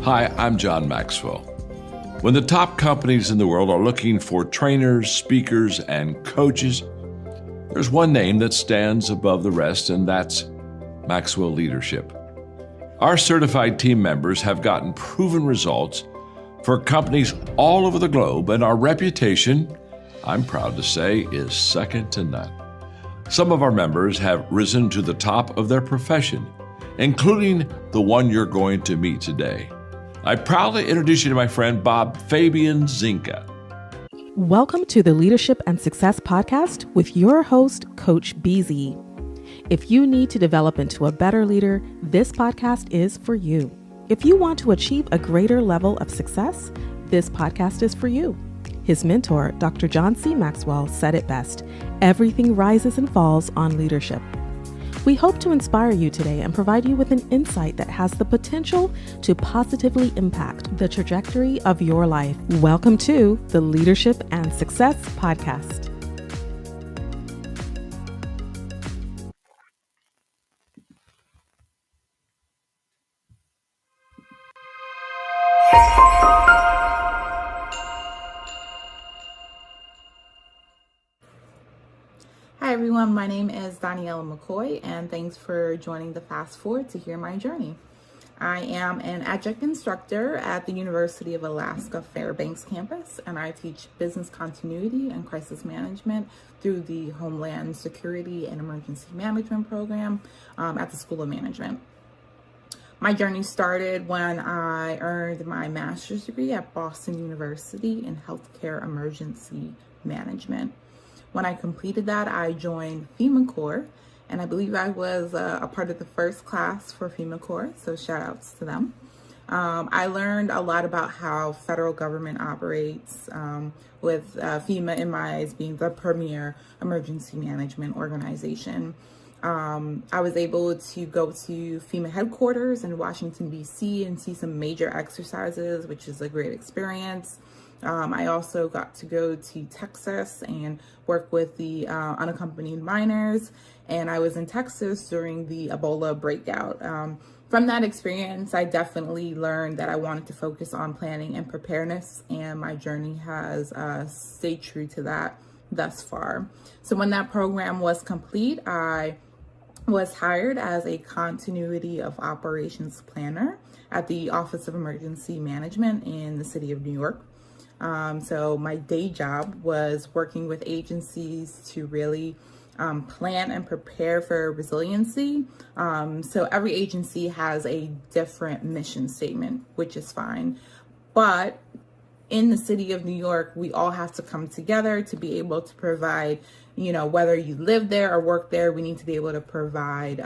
Hi, I'm John Maxwell. When the top companies in the world are looking for trainers, speakers, and coaches, there's one name that stands above the rest, and that's Maxwell Leadership. Our certified team members have gotten proven results for companies all over the globe, and our reputation, I'm proud to say, is second to none. Some of our members have risen to the top of their profession, including the one you're going to meet today. I proudly introduce you to my friend Bob Fabian Zinka. Welcome to the Leadership and Success Podcast with your host, Coach BZ. If you need to develop into a better leader, this podcast is for you. If you want to achieve a greater level of success, this podcast is for you. His mentor, Dr. John C. Maxwell, said it best: everything rises and falls on leadership. We hope to inspire you today and provide you with an insight that has the potential to positively impact the trajectory of your life. Welcome to the Leadership and Success Podcast. Hi everyone, my name is Doniella McKoy, and thanks for joining the Fast Forward to hear my journey. I am an adjunct instructor at the University of Alaska Fairbanks campus, and I teach business continuity and crisis management through the Homeland Security and Emergency Management program at the School of Management. My journey started when I earned my master's degree at Boston University in Healthcare Emergency Management. When I completed that, I joined FEMA Corps, and I believe I was a part of the first class for FEMA Corps, so shout outs to them. I learned a lot about how federal government operates, with FEMA in my eyes being the premier emergency management organization. I was able to go to FEMA headquarters in Washington, D.C. and see some major exercises, which is a great experience. I also got to go to Texas and work with the unaccompanied minors, and I was in Texas during the Ebola breakout. From that experience, I definitely learned that I wanted to focus on planning and preparedness, and my journey has stayed true to that thus far. So when that program was complete, I was hired as a continuity of operations planner at the Office of Emergency Management in the city of New York. So my day job was working with agencies to really plan and prepare for resiliency. So every agency has a different mission statement, which is fine. But in the city of New York, we all have to come together to be able to provide, whether you live there or work there, we need to be able to provide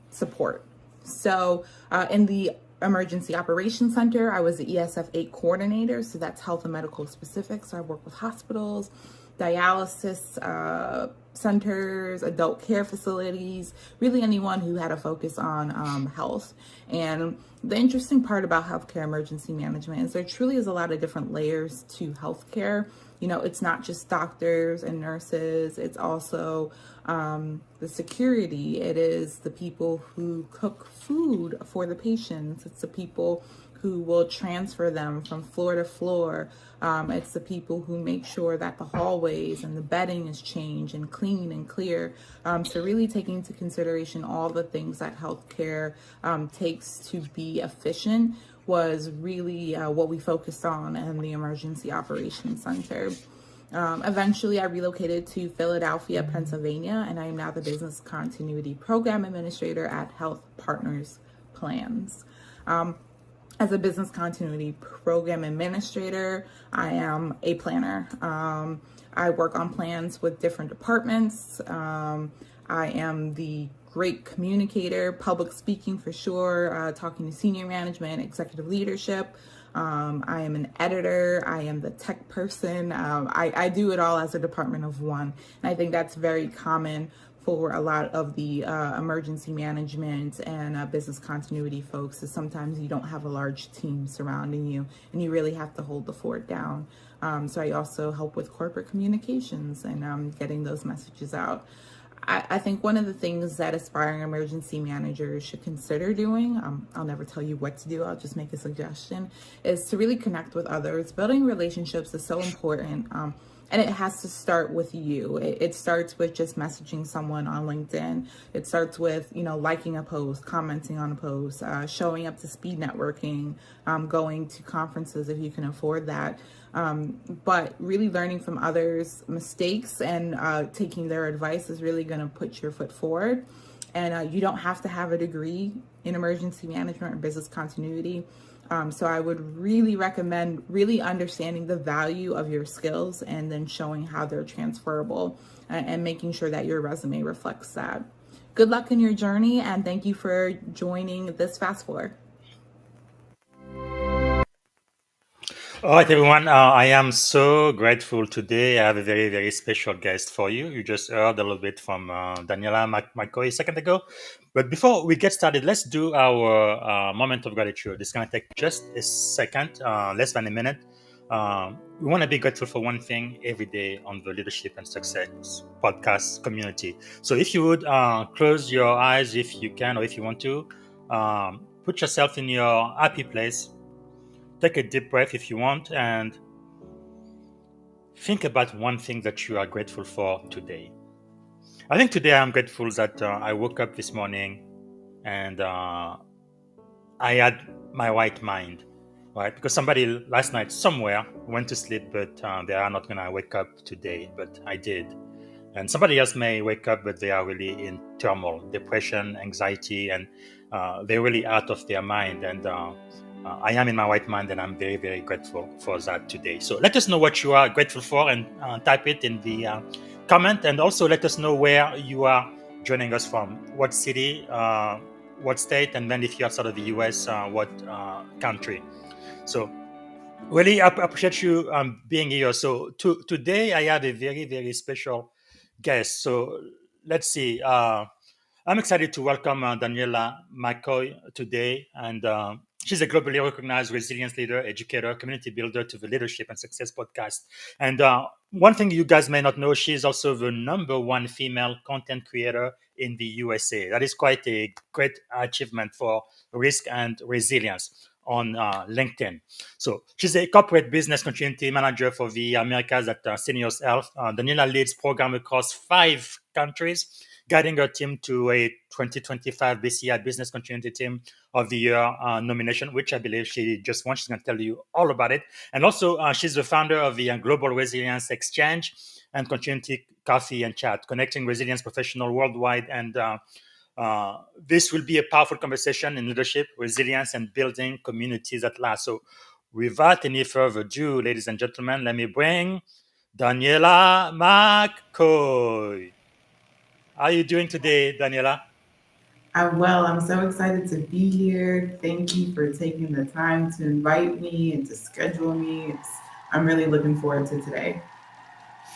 support. So in the Emergency Operations Center, I was the ESF 8 coordinator, so that's health and medical specific. So I work with hospitals, dialysis centers, adult care facilities, really anyone who had a focus on health. And the interesting part about healthcare emergency management is there truly is a lot of different layers to healthcare. It's not just doctors and nurses, it's also the security. It is the people who cook food for the patients. It's the people who will transfer them from floor to floor. It's the people who make sure that the hallways and the bedding is changed and clean and clear. So really taking into consideration all the things that healthcare takes to be efficient was really what we focused on in the Emergency Operations Center. Eventually, I relocated to Philadelphia, Pennsylvania, and I am now the Business Continuity Program Administrator at Health Partners Plans. As a Business Continuity Program Administrator, I am a planner. I work on plans with different departments. I am the great communicator, public speaking for sure, talking to senior management, executive leadership. I am an editor. I am the tech person. I do it all as a department of one. And I think that's very common for a lot of the emergency management and business continuity folks, is sometimes you don't have a large team surrounding you and you really have to hold the fort down. So I also help with corporate communications and getting those messages out. I think one of the things that aspiring emergency managers should consider doing, I'll never tell you what to do, I'll just make a suggestion, is to really connect with others. Building relationships is so important. And it has to start with you. It starts with just messaging someone on LinkedIn. It starts with, liking a post, commenting on a post, showing up to speed networking, going to conferences if you can afford that. But really learning from others' mistakes and taking their advice is really going to put your foot forward. And you don't have to have a degree in emergency management or business continuity. So I would really recommend really understanding the value of your skills and then showing how they're transferable and making sure that your resume reflects that. Good luck in your journey, and thank you for joining this Fast Four. All right, everyone. I am so grateful today. I have a very, very special guest for you. You just heard a little bit from Doniella McKoy a second ago. But before we get started, let's do our moment of gratitude. It's going to take just a second, less than a minute. We want to be grateful for one thing every day on the Leadership and Success podcast community. So if you would close your eyes if you can, or if you want to, put yourself in your happy place. Take a deep breath if you want and think about one thing that you are grateful for today. I think today I'm grateful that I woke up this morning and I had my right mind, right? Because somebody last night somewhere went to sleep, but they are not going to wake up today, but I did. And somebody else may wake up, but they are really in turmoil, depression, anxiety, and they're really out of their mind. And I am in my right mind, and I'm very, very grateful for that today. So let us know what you are grateful for and type it in the comment. And also let us know where you are joining us from, what city, what state, and then if you're outside of the US, what country. So really appreciate you being here. So today I have a very, very special guest. So let's see. I'm excited to welcome Doniella McKoy today. And she's a globally recognized resilience leader, educator, community builder to the Leadership and Success podcast. And one thing you guys may not know, she's also the #1 female content creator in the USA. That is quite a great achievement for risk and resilience on LinkedIn. So she's a corporate business continuity manager for the Americas at Syneos Health. Doniella leads program across 5 countries, guiding her team to a 2025 BCI Business Continuity Team of the Year nomination, which I believe she just won. She's going to tell you all about it. And also, she's the founder of the Global Resilience Exchange and Continuity Coffee and Chat, connecting resilience professionals worldwide. And this will be a powerful conversation in leadership, resilience, and building communities at last. So without any further ado, ladies and gentlemen, let me bring Doniella McKoy. How are you doing today, Doniella? I'm well. I'm so excited to be here. Thank you for taking the time to invite me and to schedule me. I'm really looking forward to today.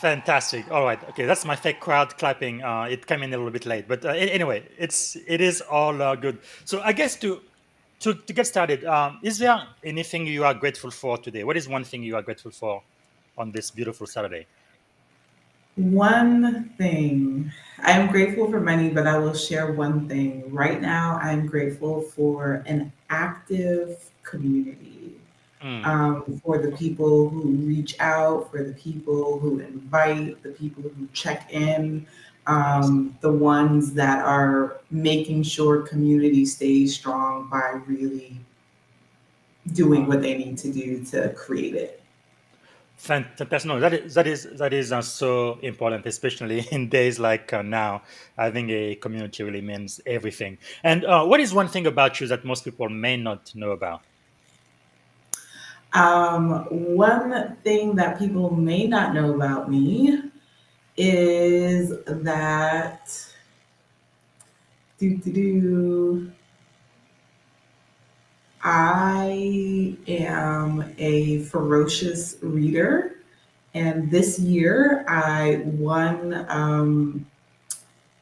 Fantastic. All right. Okay, that's my fake crowd clapping. It came in a little bit late, but anyway, it is all good. So I guess to get started, is there anything you are grateful for today? What is one thing you are grateful for on this beautiful Saturday? One thing, I am grateful for many, but I will share one thing. Right now, I'm grateful for an active community, Mm, for the people who reach out, for the people who invite, the people who check in, yes. the ones that are making sure community stays strong by really doing what they need to do to create it. Fantastic. No, that is so important, especially in days like now. Having a community really means everything. And what is one thing about you that most people may not know about? One thing that people may not know about me is that do do do I am a ferocious reader, and this year I won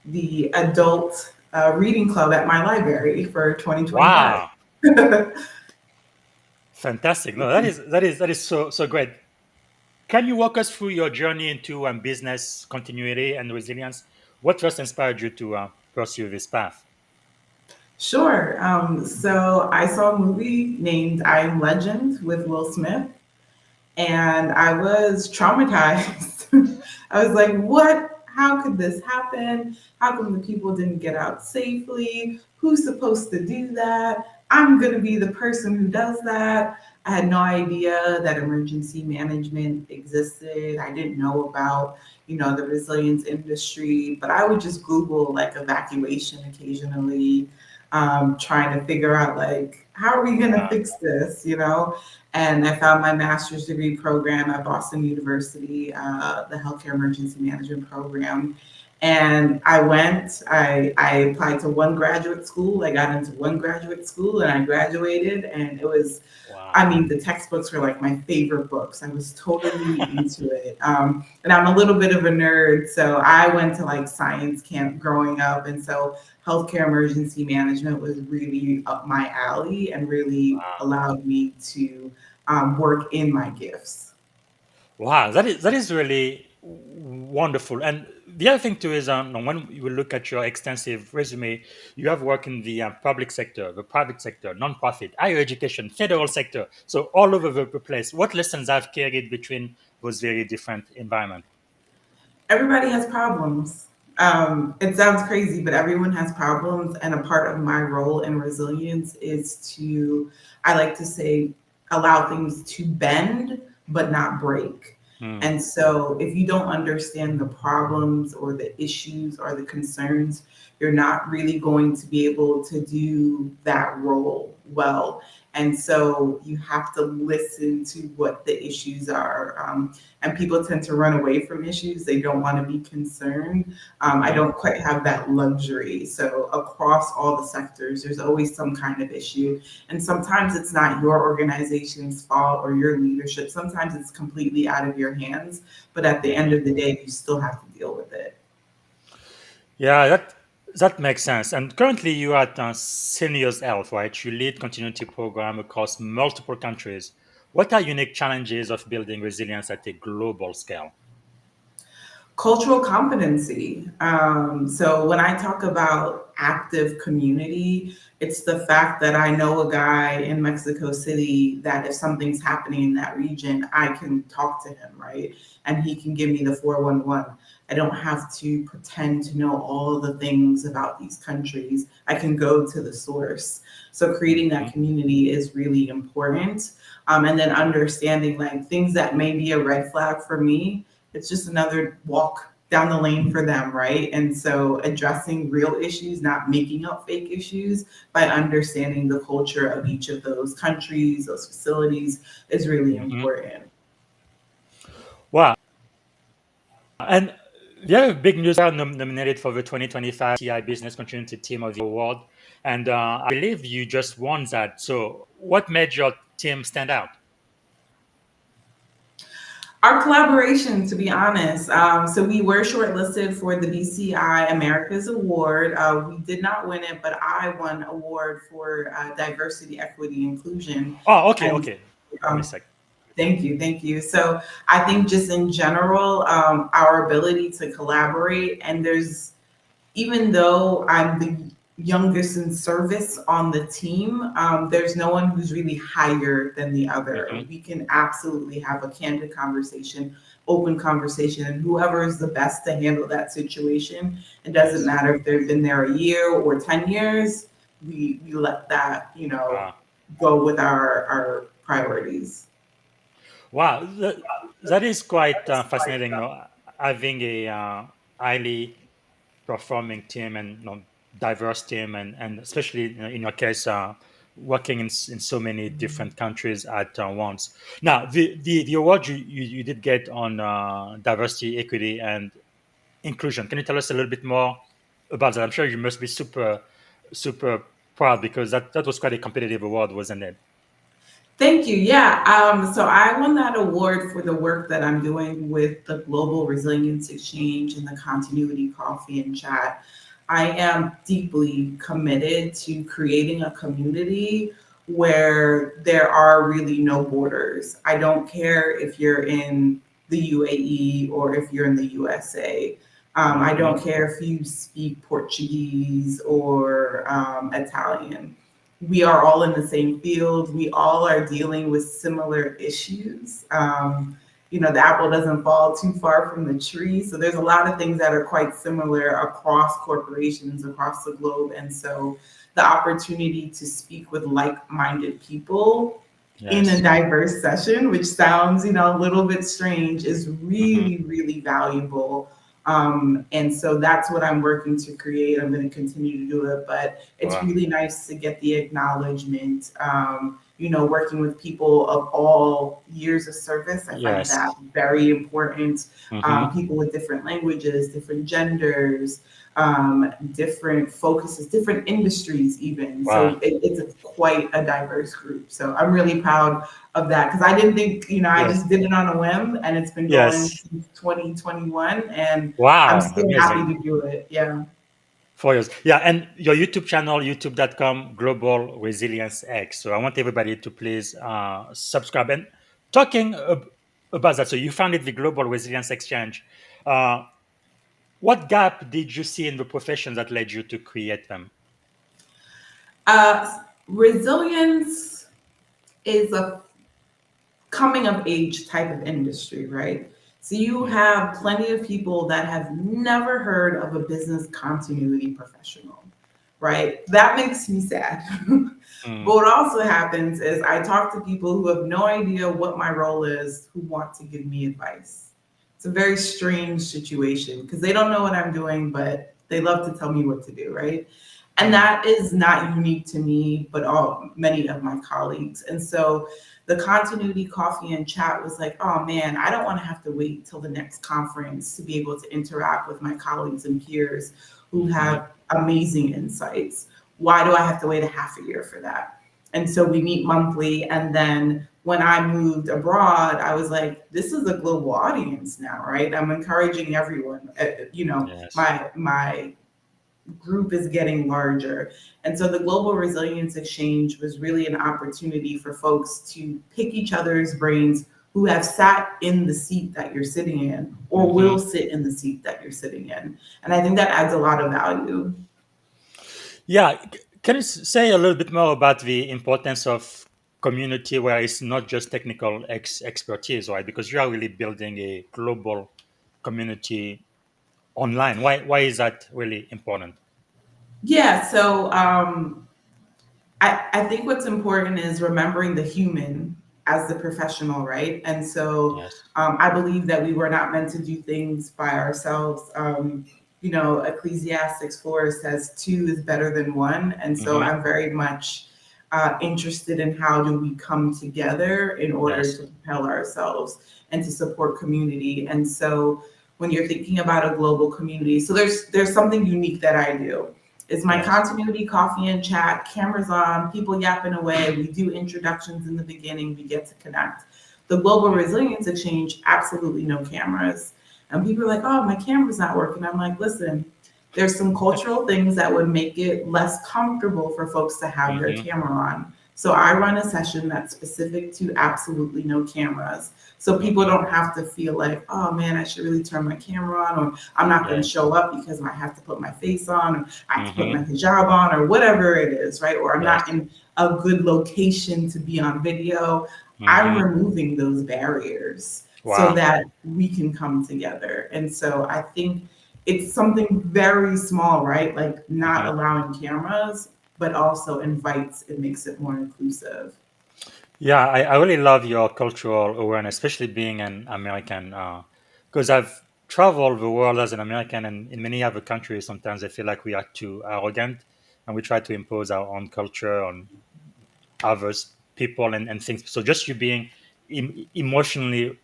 the adult reading club at my library for 2025. Wow, fantastic! No, that is so great. Can you walk us through your journey into business continuity and resilience? What first inspired you to pursue this path? Sure. So I saw a movie named I Am Legend with Will Smith, and I was traumatized. I was like, what? How could this happen? How come the people didn't get out safely? Who's supposed to do that? I'm going to be the person who does that. I had no idea that emergency management existed. I didn't know about, the resilience industry, but I would just Google like evacuation occasionally, trying to figure out like, how are we going to fix this? And I found my master's degree program at Boston University, the healthcare emergency management program. And I applied to one graduate school. I got into one graduate school and I graduated. And it was, I mean, the textbooks were like my favorite books. I was totally into it. And I'm a little bit of a nerd. So I went to like science camp growing up. And so healthcare emergency management was really up my alley and really allowed me to work in my gifts. Wow, that is really wonderful. And the other thing too is when you look at your extensive resume, you have worked in the public sector, the private sector, nonprofit, higher education, federal sector, so all over the place. What lessons have carried between those very different environments? Everybody has problems. It sounds crazy, but everyone has problems. And a part of my role in resilience is to, I like to say, allow things to bend, but not break. And so if you don't understand the problems or the issues or the concerns, you're not really going to be able to do that role well. And so you have to listen to what the issues are. And people tend to run away from issues. They don't want to be concerned. I don't quite have that luxury. So across all the sectors, there's always some kind of issue. And sometimes it's not your organization's fault or your leadership. Sometimes it's completely out of your hands. But at the end of the day, you still have to deal with it. Yeah, that makes sense. And currently, you are at Syneos Health, right? You lead continuity program across multiple countries. What are unique challenges of building resilience at a global scale? Cultural competency. So when I talk about active community, it's the fact that I know a guy in Mexico City that if something's happening in that region, I can talk to him, right? And he can give me the 411. I don't have to pretend to know all the things about these countries. I can go to the source. So creating that community is really important. And then understanding like things that may be a red flag for me, it's just another walk down the lane for them, right? And so addressing real issues, not making up fake issues, by understanding the culture of each of those countries, those facilities is really important. Wow. And the other big news are nominated for the 2025 BCI Business Continuity Team of the Award. And I believe you just won that. So what made your team stand out? Our collaboration, to be honest. So we were shortlisted for the BCI Americas Award. We did not win it, but I won award for diversity, equity, inclusion. Oh, okay, And okay. Give me a um, sec. thank you. So I think just in general, our ability to collaborate, and even though I'm the youngest in service on the team, there's no one who's really higher than the other. We can absolutely have a candid conversation, open conversation, and whoever is the best to handle that situation. It doesn't matter if they've been there a year or 10 years, we let that, go with our priorities. Wow, that is quite fascinating. Having a highly performing team and diverse team, and especially in your case, working in so many different countries at once. Now, the award you did get on diversity, equity, and inclusion. Can you tell us a little bit more about that? I'm sure you must be super proud because that was quite a competitive award, wasn't it? Thank you. Yeah. So I won that award for the work that I'm doing with the Global Resilience Exchange and the Continuity Coffee and Chat. I am deeply committed to creating a community where there are really no borders. I don't care if you're in the UAE or if you're in the USA. I don't care if you speak Portuguese or Italian. We are all in the same field. We all are dealing with similar issues. The apple doesn't fall too far from the tree. So there's a lot of things that are quite similar across corporations, across the globe. And so the opportunity to speak with like-minded people in a diverse session, which sounds, a little bit strange, is really, really valuable. And so that's what I'm working to create. I'm going to continue to do it, but it's really nice to get the acknowledgement. Working with people of all years of service, I find that very important. People with different languages, different genders, different focuses, different industries even. So it's quite a diverse group. So I'm really proud of that, because I didn't think, I just did it on a whim, and it's been going since 2021, and I'm still happy to do it. Yeah. 4 years. Yeah, and your YouTube channel, youtube.com Global Resilience X. So I want everybody to please subscribe. And talking about that, so you founded the Global Resilience Exchange. What gap did you see in the profession that led you to create them? Resilience is a coming of age type of industry, right? So you have plenty of people that have never heard of a business continuity professional, right? That makes me sad. But what also happens is I talk to people who have no idea what my role is, who want to give me advice. It's a very strange situation because they don't know what I'm doing, but they love to tell me what to do, right? And that is not unique to me, but many of my colleagues. And so the continuity coffee and chat was like, oh man, I don't want to have to wait till the next conference to be able to interact with my colleagues and peers who have amazing insights. Why do I have to wait a half a year for that? And so we meet monthly. And then when I moved abroad, I was like, this is a global audience now, right? I'm encouraging everyone, my group is getting larger. And so the Global Resilience Exchange was really an opportunity for folks to pick each other's brains who have sat in the seat that you're sitting in or will sit in the seat that you're sitting in. And I think that adds a lot of value. Yeah. Can you say a little bit more about the importance of community where it's not just technical expertise, right? Because you are really building a global community online. Why is that really important? Yeah, so I think what's important is remembering the human as the professional, right? And so I believe that we were not meant to do things by ourselves. Ecclesiastes 4 says 2 is better than 1. And so I'm very much interested in how do we come together in order to propel ourselves and to support community. And so when you're thinking about a global community, so there's something unique that I do. It's my continuity coffee and chat, cameras on, people yapping away. We do introductions in the beginning, we get to connect. The Global Resilience Exchange, absolutely no cameras. And people are like, oh, my camera's not working. I'm like, listen, there's some cultural things that would make it less comfortable for folks to have their camera on. So I run a session that's specific to absolutely no cameras. So people don't have to feel like, oh man, I should really turn my camera on, or I'm not going to show up because I have to put my face on, or I have to put my hijab on, or whatever it is, right? Or I'm not in a good location to be on video. I'm removing those barriers so that we can come together. And so I think it's something very small, right? Like not allowing cameras, but also invites, it makes it more inclusive. Yeah, I really love your cultural awareness, especially being an American, because I've traveled the world as an American, and in many other countries, sometimes I feel like we are too arrogant and we try to impose our own culture on others, people, and things. So just you being emotionally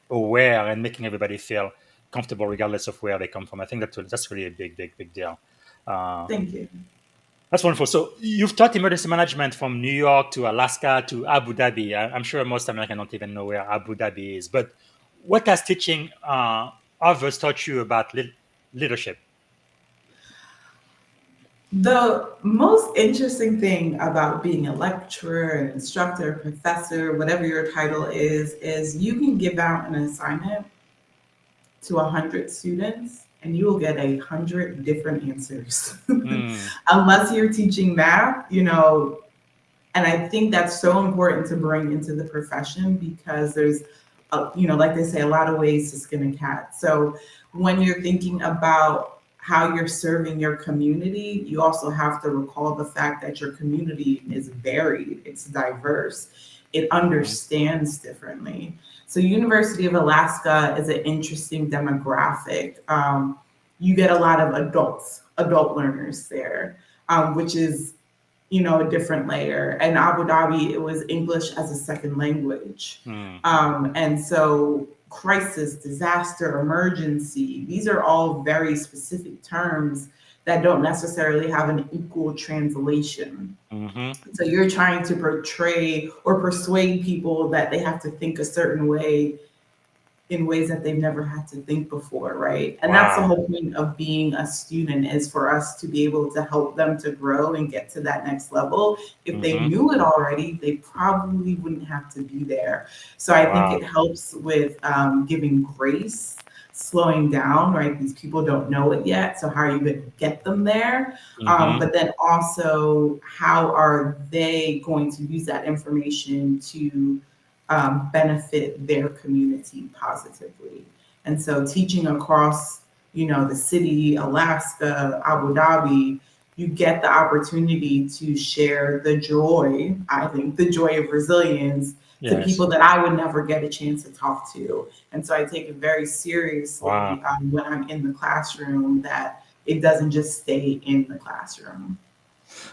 aware and making everybody feel comfortable regardless of where they come from, I think that's really a big deal. Thank you. That's wonderful. So you've taught emergency management from New York to Alaska to Abu Dhabi. I'm sure most Americans don't even know where Abu Dhabi is. But what has teaching others taught you about leadership? The most interesting thing about being a lecturer, an instructor, professor, whatever your title is you can give out an assignment to 100 students and you will get 100 different answers. Mm. Unless you're teaching math, and I think that's so important to bring into the profession because there's, like they say, a lot of ways to skin a cat. So when you're thinking about how you're serving your community, you also have to recall the fact that your community is varied, it's diverse, it understands differently. So University of Alaska is an interesting demographic. You get a lot of adult learners there, which is a different layer. And Abu Dhabi, it was English as a second language. Mm. And so crisis, disaster, emergency, these are all very specific terms that don't necessarily have an equal translation. Mm-hmm. So you're trying to portray or persuade people that they have to think a certain way in ways that they've never had to think before, right? And that's the Wow. whole point of being a student, is for us to be able to help them to grow and get to that next level. If they Mm-hmm. knew it already, they probably wouldn't have to be there. So I think Wow. it helps with giving grace, slowing down, right? These people don't know it yet, so how are you going to get them there? Mm-hmm. But then also, how are they going to use that information to benefit their community positively? And so teaching across, the city, Alaska, Abu Dhabi, you get the opportunity to share the joy, I think, the joy of resilience to Yes. people that I would never get a chance to talk to. And so I take it very seriously Wow. when I'm in the classroom, that it doesn't just stay in the classroom.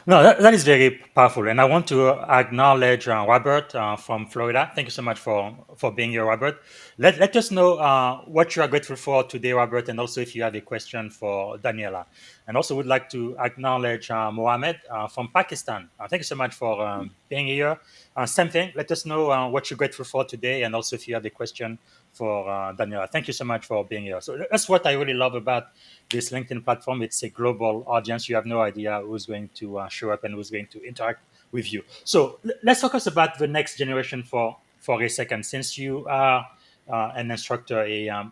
No, that is very powerful, and I want to acknowledge Robert from Florida. Thank you so much for being here, Robert. Let us know what you are grateful for today, Robert, and also if you have a question for Daniela. And also would like to acknowledge Mohammed from Pakistan. Thank you so much for being here. Same thing. Let us know what you're grateful for today, and also if you have a question for Daniela. Thank you so much for being here. So that's what I really love about this LinkedIn platform. It's a global audience. You have no idea who's going to show up and who's going to interact with you. So let's focus about the next generation for a second. Since you are an instructor, a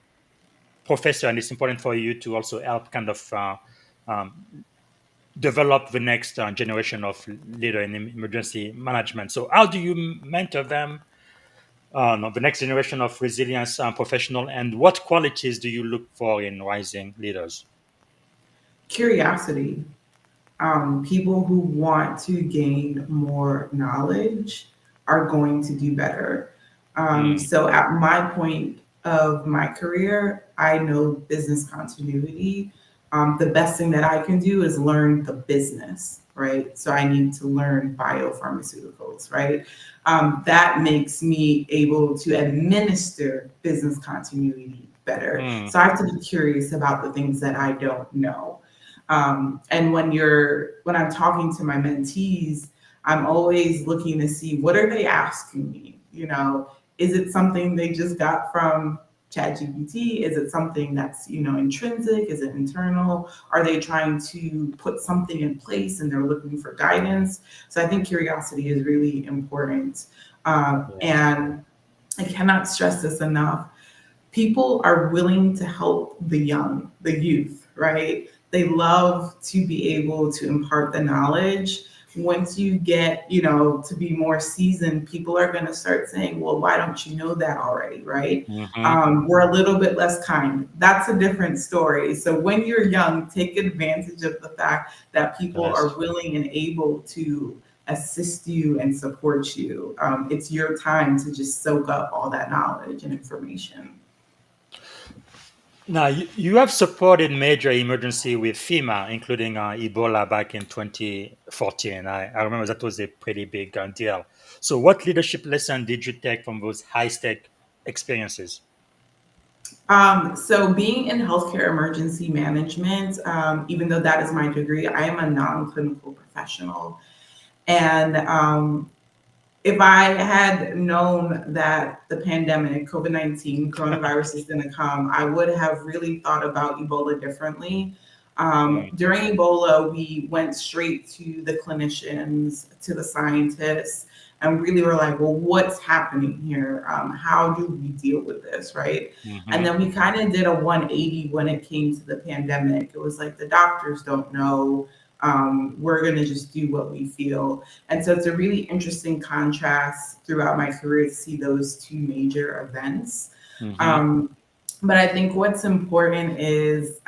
professor, and it's important for you to also help kind of um, develop the next generation of leader in emergency management. So how do you mentor them? No, the next generation of resilience professional, and what qualities do you look for in rising leaders? Curiosity. People who want to gain more knowledge are going to do better. Mm. So at my point of my career, I know business continuity. The best thing that I can do is learn the business, right? So I need to learn biopharmaceuticals, right? That makes me able to administer business continuity better. Mm. So I have to be curious about the things that I don't know. And when I'm talking to my mentees, I'm always looking to see, what are they asking me? Is it something they just got from ChatGPT? Is it something that's, intrinsic? Is it internal? Are they trying to put something in place and they're looking for guidance? So I think curiosity is really important. Yes. And I cannot stress this enough. People are willing to help the youth, right? They love to be able to impart the knowledge. Once you get, to be more seasoned, people are going to start saying, well, why don't you know that already, right? Mm-hmm. We're a little bit less kind. That's a different story. So when you're young, take advantage of the fact that people Yes. are willing and able to assist you and support you. It's your time to just soak up all that knowledge and information. Now, you have supported major emergency with FEMA, including Ebola back in 2014. I remember that was a pretty big deal. So, what leadership lesson did you take from those high stake experiences? So being in healthcare emergency management, even though that is my degree, I am a non-clinical professional. And if I had known that the pandemic, COVID-19, coronavirus is going to come, I would have really thought about Ebola differently. Mm. During Ebola, we went straight to the clinicians, to the scientists, and really were like, well, what's happening here? How do we deal with this, right? And then we kind of did a 180 when it came to the pandemic. It was like the doctors don't know. We're going to just do what we feel. And so it's a really interesting contrast throughout my career to see those two major events. But I think what's important is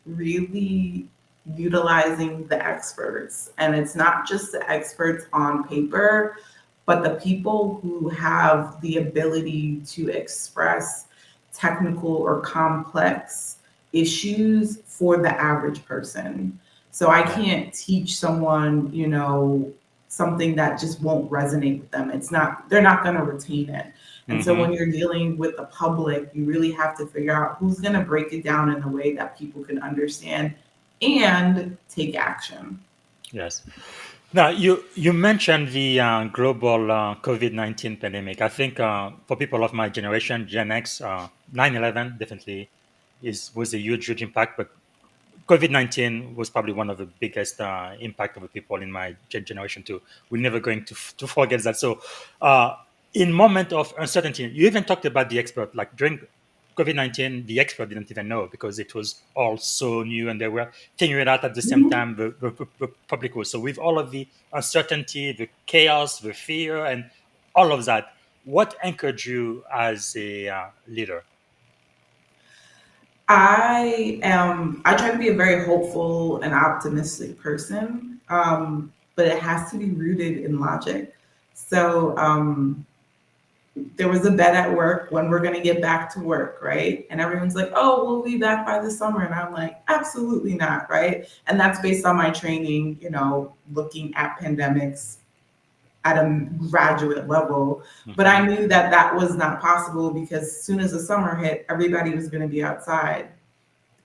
really utilizing the experts. And it's not just the experts on paper, but the people who have the ability to express technical or complex issues for the average person. So I can't teach someone, something that just won't resonate with them. They're not going to retain it. And so when you're dealing with the public, you really have to figure out who's going to break it down in a way that people can understand and take action. Yes. Now, you mentioned the global COVID-19 pandemic. I think for people of my generation, Gen X, 9/11 definitely was a huge, huge impact. But COVID-19 was probably one of the biggest impact of the people in my generation too. We're never going to forget that. So, in moment of uncertainty, you even talked about the expert. Like during COVID-19, the expert didn't even know because it was all so new and they were figuring it out at the same time the public was. So with all of the uncertainty, the chaos, the fear, and all of that, what anchored you as a leader? I try to be a very hopeful and optimistic person, but it has to be rooted in logic. So there was a bet at work when we're going to get back to work, right? And everyone's like, oh, we'll be back by the summer. And I'm like, absolutely not, right? And that's based on my training, looking at pandemics at a graduate level. But I knew that that was not possible because as soon as the summer hit, everybody was going to be outside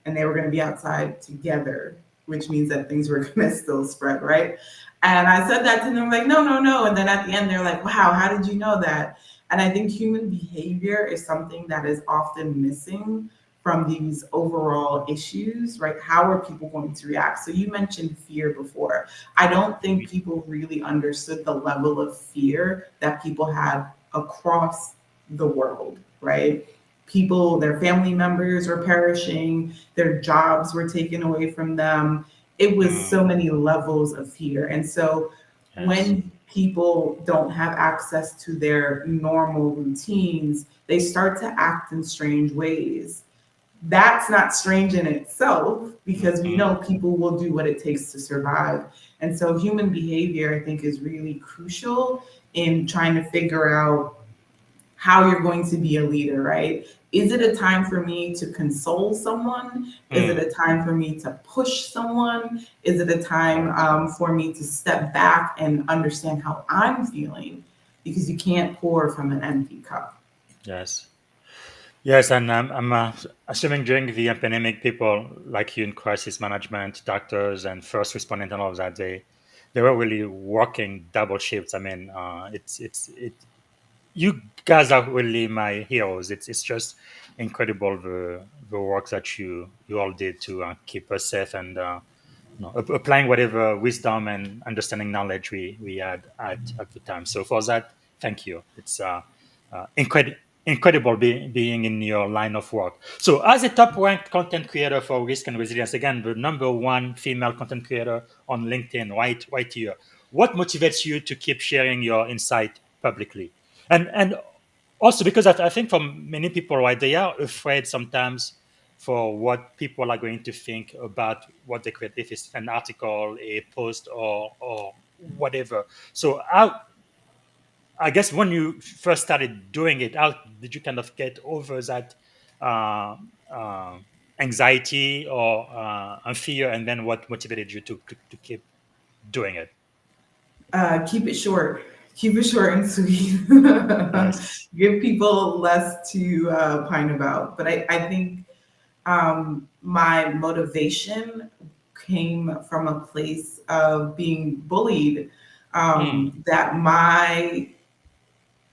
and they were going to be outside together, which means that things were going to still spread, right? And I said that to them, like, no, no, no. And then at the end, they're like, wow, how did you know that? And I think human behavior is something that is often missing from these overall issues, right? How are people going to react? So you mentioned fear before. I don't think people really understood the level of fear that people have across the world, right? People, their family members were perishing, their jobs were taken away from them. It was so many levels of fear. And so when people don't have access to their normal routines, they start to act in strange ways. That's not strange in itself because we know people will do what it takes to survive. And so human behavior, I think, is really crucial in trying to figure out how you're going to be a leader, right? Is it a time for me to console someone? Is it a time for me to push someone? Is it a time for me to step back and understand how I'm feeling? Because you can't pour from an empty cup. Yes. Yes, and I'm assuming during the pandemic, people like you in crisis management, doctors, and first responders, and all of that, they were really working double shifts. I mean, you guys are really my heroes. It's just incredible the work that you all did to keep us safe and applying whatever wisdom and understanding knowledge we had at the time. So for that, thank you. It's incredible being in your line of work. So as a top ranked content creator for risk and resilience, again, the number one female content creator on LinkedIn, right here. What motivates you to keep sharing your insight publicly? And also because I think for many people, right, they are afraid sometimes for what people are going to think about what they create, if it's an article, a post, or whatever. So I guess when you first started doing it, how did you kind of get over that uh, uh, anxiety or fear, and then what motivated you to keep doing it? Keep it short. Keep it short and sweet. Yes. Give people less to pine about. But I think my motivation came from a place of being bullied, that my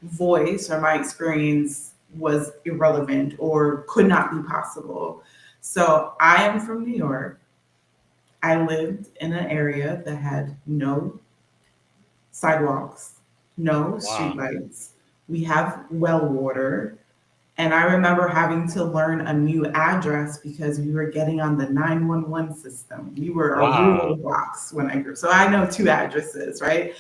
voice or my experience was irrelevant or could not be possible. So I am from New York. I lived in an area that had no sidewalks, no Wow. streetlights. We have well water. And I remember having to learn a new address because we were getting on the 911 system. We were a rural Wow. box when I grew. So I know two addresses, right?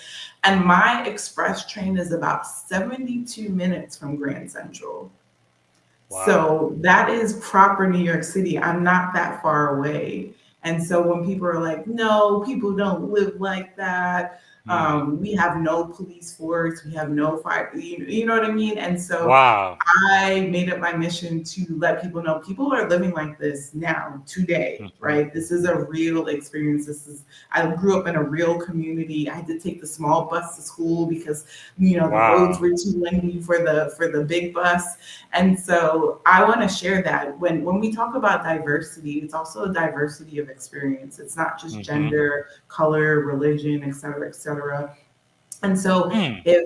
And my express train is about 72 minutes from Grand Central. Wow. So that is proper New York City. I'm not that far away. And so when people are like, no, people don't live like that. Hmm. We have no police force. We have no fire. You know what I mean? And so Wow. I made it my mission to let people know people are living like this now, today, Hmm. right? This is a real experience. I grew up in a real community. I had to take the small bus to school because, the roads Wow. were too windy for the big bus. And so I want to share that when we talk about diversity, it's also a diversity of experience. It's not just Hmm. gender, color, religion, et cetera, et cetera. And so Hmm. if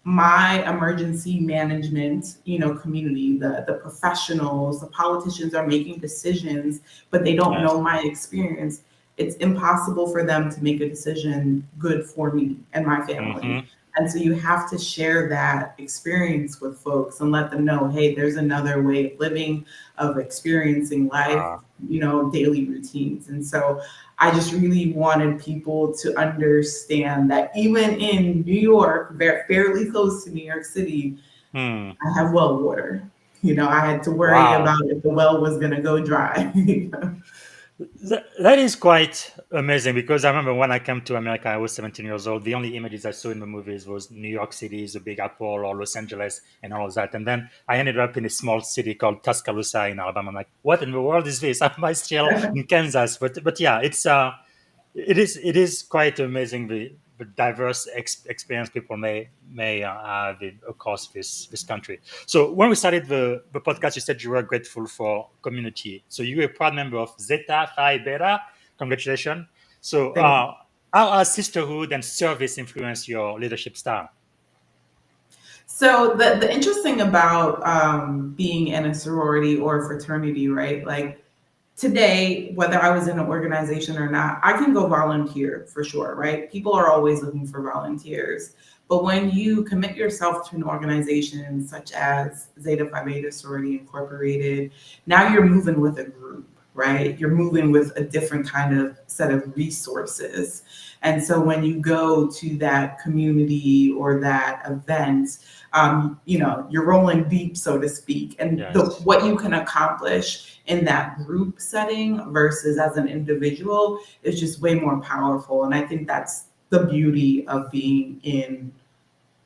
my emergency management, community, the professionals, the politicians are making decisions, but they don't Yes. know my experience, it's impossible for them to make a decision good for me and my family. Hmm. And so you have to share that experience with folks and let them know, hey, there's another way of living, of experiencing life, Wow. daily routines. And so I just really wanted people to understand that even in New York, fairly close to New York City, Hmm. I have well water. I had to worry Wow. about if the well was going to go dry. That is quite amazing because I remember when I came to America, I was 17 years old. The only images I saw in the movies was New York City, the Big Apple, or Los Angeles, and all of that. And then I ended up in a small city called Tuscaloosa in Alabama. I'm like, what in the world is this? Am I still in Kansas? But yeah, it is quite amazing the diverse experience people may have across this country. So when we started the podcast, you said you were grateful for community. So you're a proud member of Zeta Phi Beta. Congratulations. So Thank how has sisterhood and service influenced your leadership style? So the interesting about being in a sorority or a fraternity, right? Like today, whether I was in an organization or not, I can go volunteer for sure, right? People are always looking for volunteers. But when you commit yourself to an organization such as Zeta Phi Beta Sorority Incorporated, now you're moving with a group, right? You're moving with a different kind of set of resources. And so when you go to that community or that event, you're rolling deep, so to speak, and Yes. what you can accomplish in that group setting versus as an individual is just way more powerful. And I think that's the beauty of being in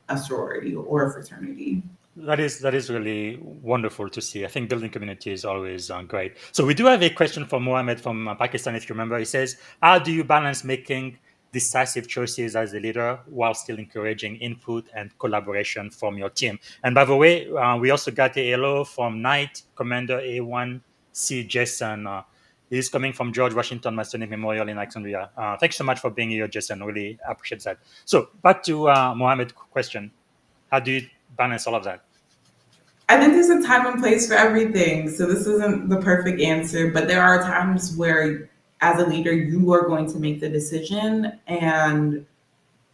a sorority or a fraternity. That is really wonderful to see. I think building community is always great. So we do have a question from Mohammed from Pakistan. If you remember, he says, "How do you balance making decisive choices as a leader while still encouraging input and collaboration from your team?" And by the way, we also got a hello from Knight Commander A1C Jason. He's coming from George Washington Masonic Memorial in Alexandria. Thanks so much for being here, Jason. Really appreciate that. So back to Mohammed's question: how do you balance all of that? I think there's a time and place for everything. So this isn't the perfect answer, but there are times where, as a leader, you are going to make the decision and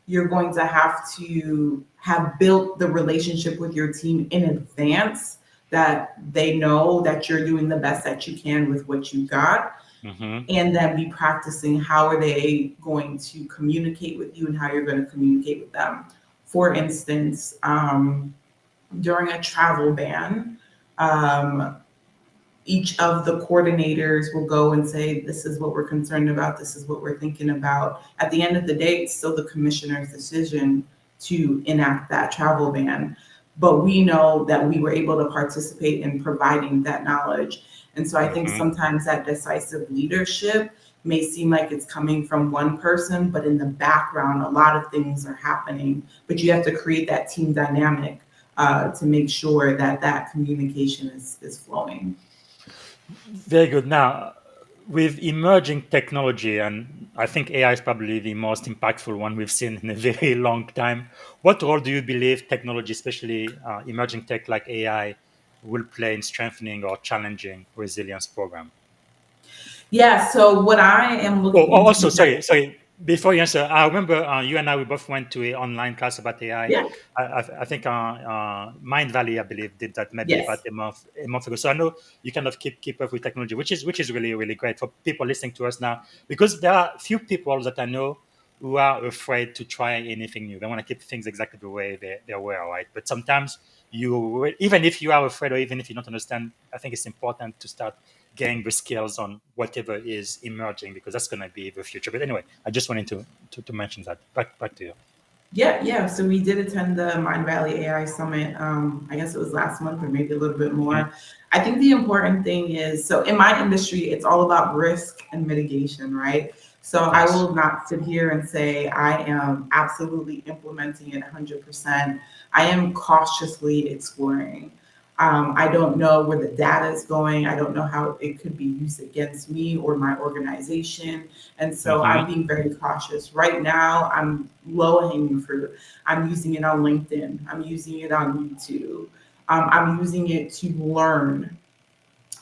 you're going to have to have built the relationship with your team in advance that they know that you're doing the best that you can with what you got, Mm-hmm. and then be practicing how are they going to communicate with you and how you're going to communicate with them. For instance, during a travel ban, um, each of the coordinators will go and say, this is what we're concerned about, this is what we're thinking about. At the end of the day, it's still the commissioner's decision to enact that travel ban. But we know that we were able to participate in providing that knowledge. And so I think Mm-hmm. sometimes that decisive leadership may seem like it's coming from one person, but in the background, a lot of things are happening. But you have to create that team dynamic to make sure that that communication is flowing. Very good. Now, with emerging technology, and I think AI is probably the most impactful one we've seen in a very long time. What role do you believe technology, especially emerging tech like AI, will play in strengthening or challenging resilience program? Yeah, so what I am Oh, looking also, to, sorry. Before you answer, I remember you and I, we both went to an online class about AI. Yeah. I think Mind Valley, I believe, did that maybe about Yes. a month ago. So I know you kind of keep up with technology, which is really really great for people listening to us now, because there are few people that I know who are afraid to try anything new. They want to keep things exactly the way they were, right? But sometimes even if you are afraid or even if you don't understand, I think it's important to start getting the skills on whatever is emerging, because that's going to be the future. But anyway, I just wanted to mention that. Back to you. Yeah, yeah. So we did attend the Mind Valley AI Summit. I guess it was last month or maybe a little bit Mhm. more. I think the important thing is, so in my industry, it's all about risk and mitigation, right? So I Yes. will not sit here and say I am absolutely implementing it 100%. I am cautiously exploring. I don't know where the data is going. I don't know how it could be used against me or my organization. And so I'm Hmm. being very cautious. Right now, I'm low hanging fruit. I'm using it on LinkedIn. I'm using it on YouTube. I'm using it to learn.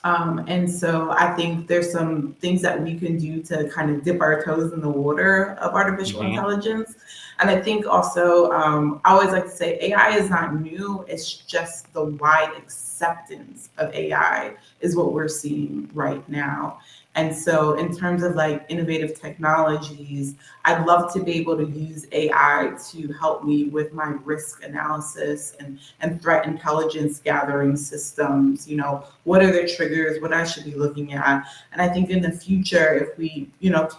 And so I think there's some things that we can do to kind of dip our toes in the water of artificial Hmm. intelligence. And I think also, I always like to say AI is not new, it's just the wide acceptance of AI is what we're seeing right now. And so, in terms of like innovative technologies, I'd love to be able to use AI to help me with my risk analysis and threat intelligence gathering systems. You know, what are the triggers, what I should be looking at. And I think in the future, if we,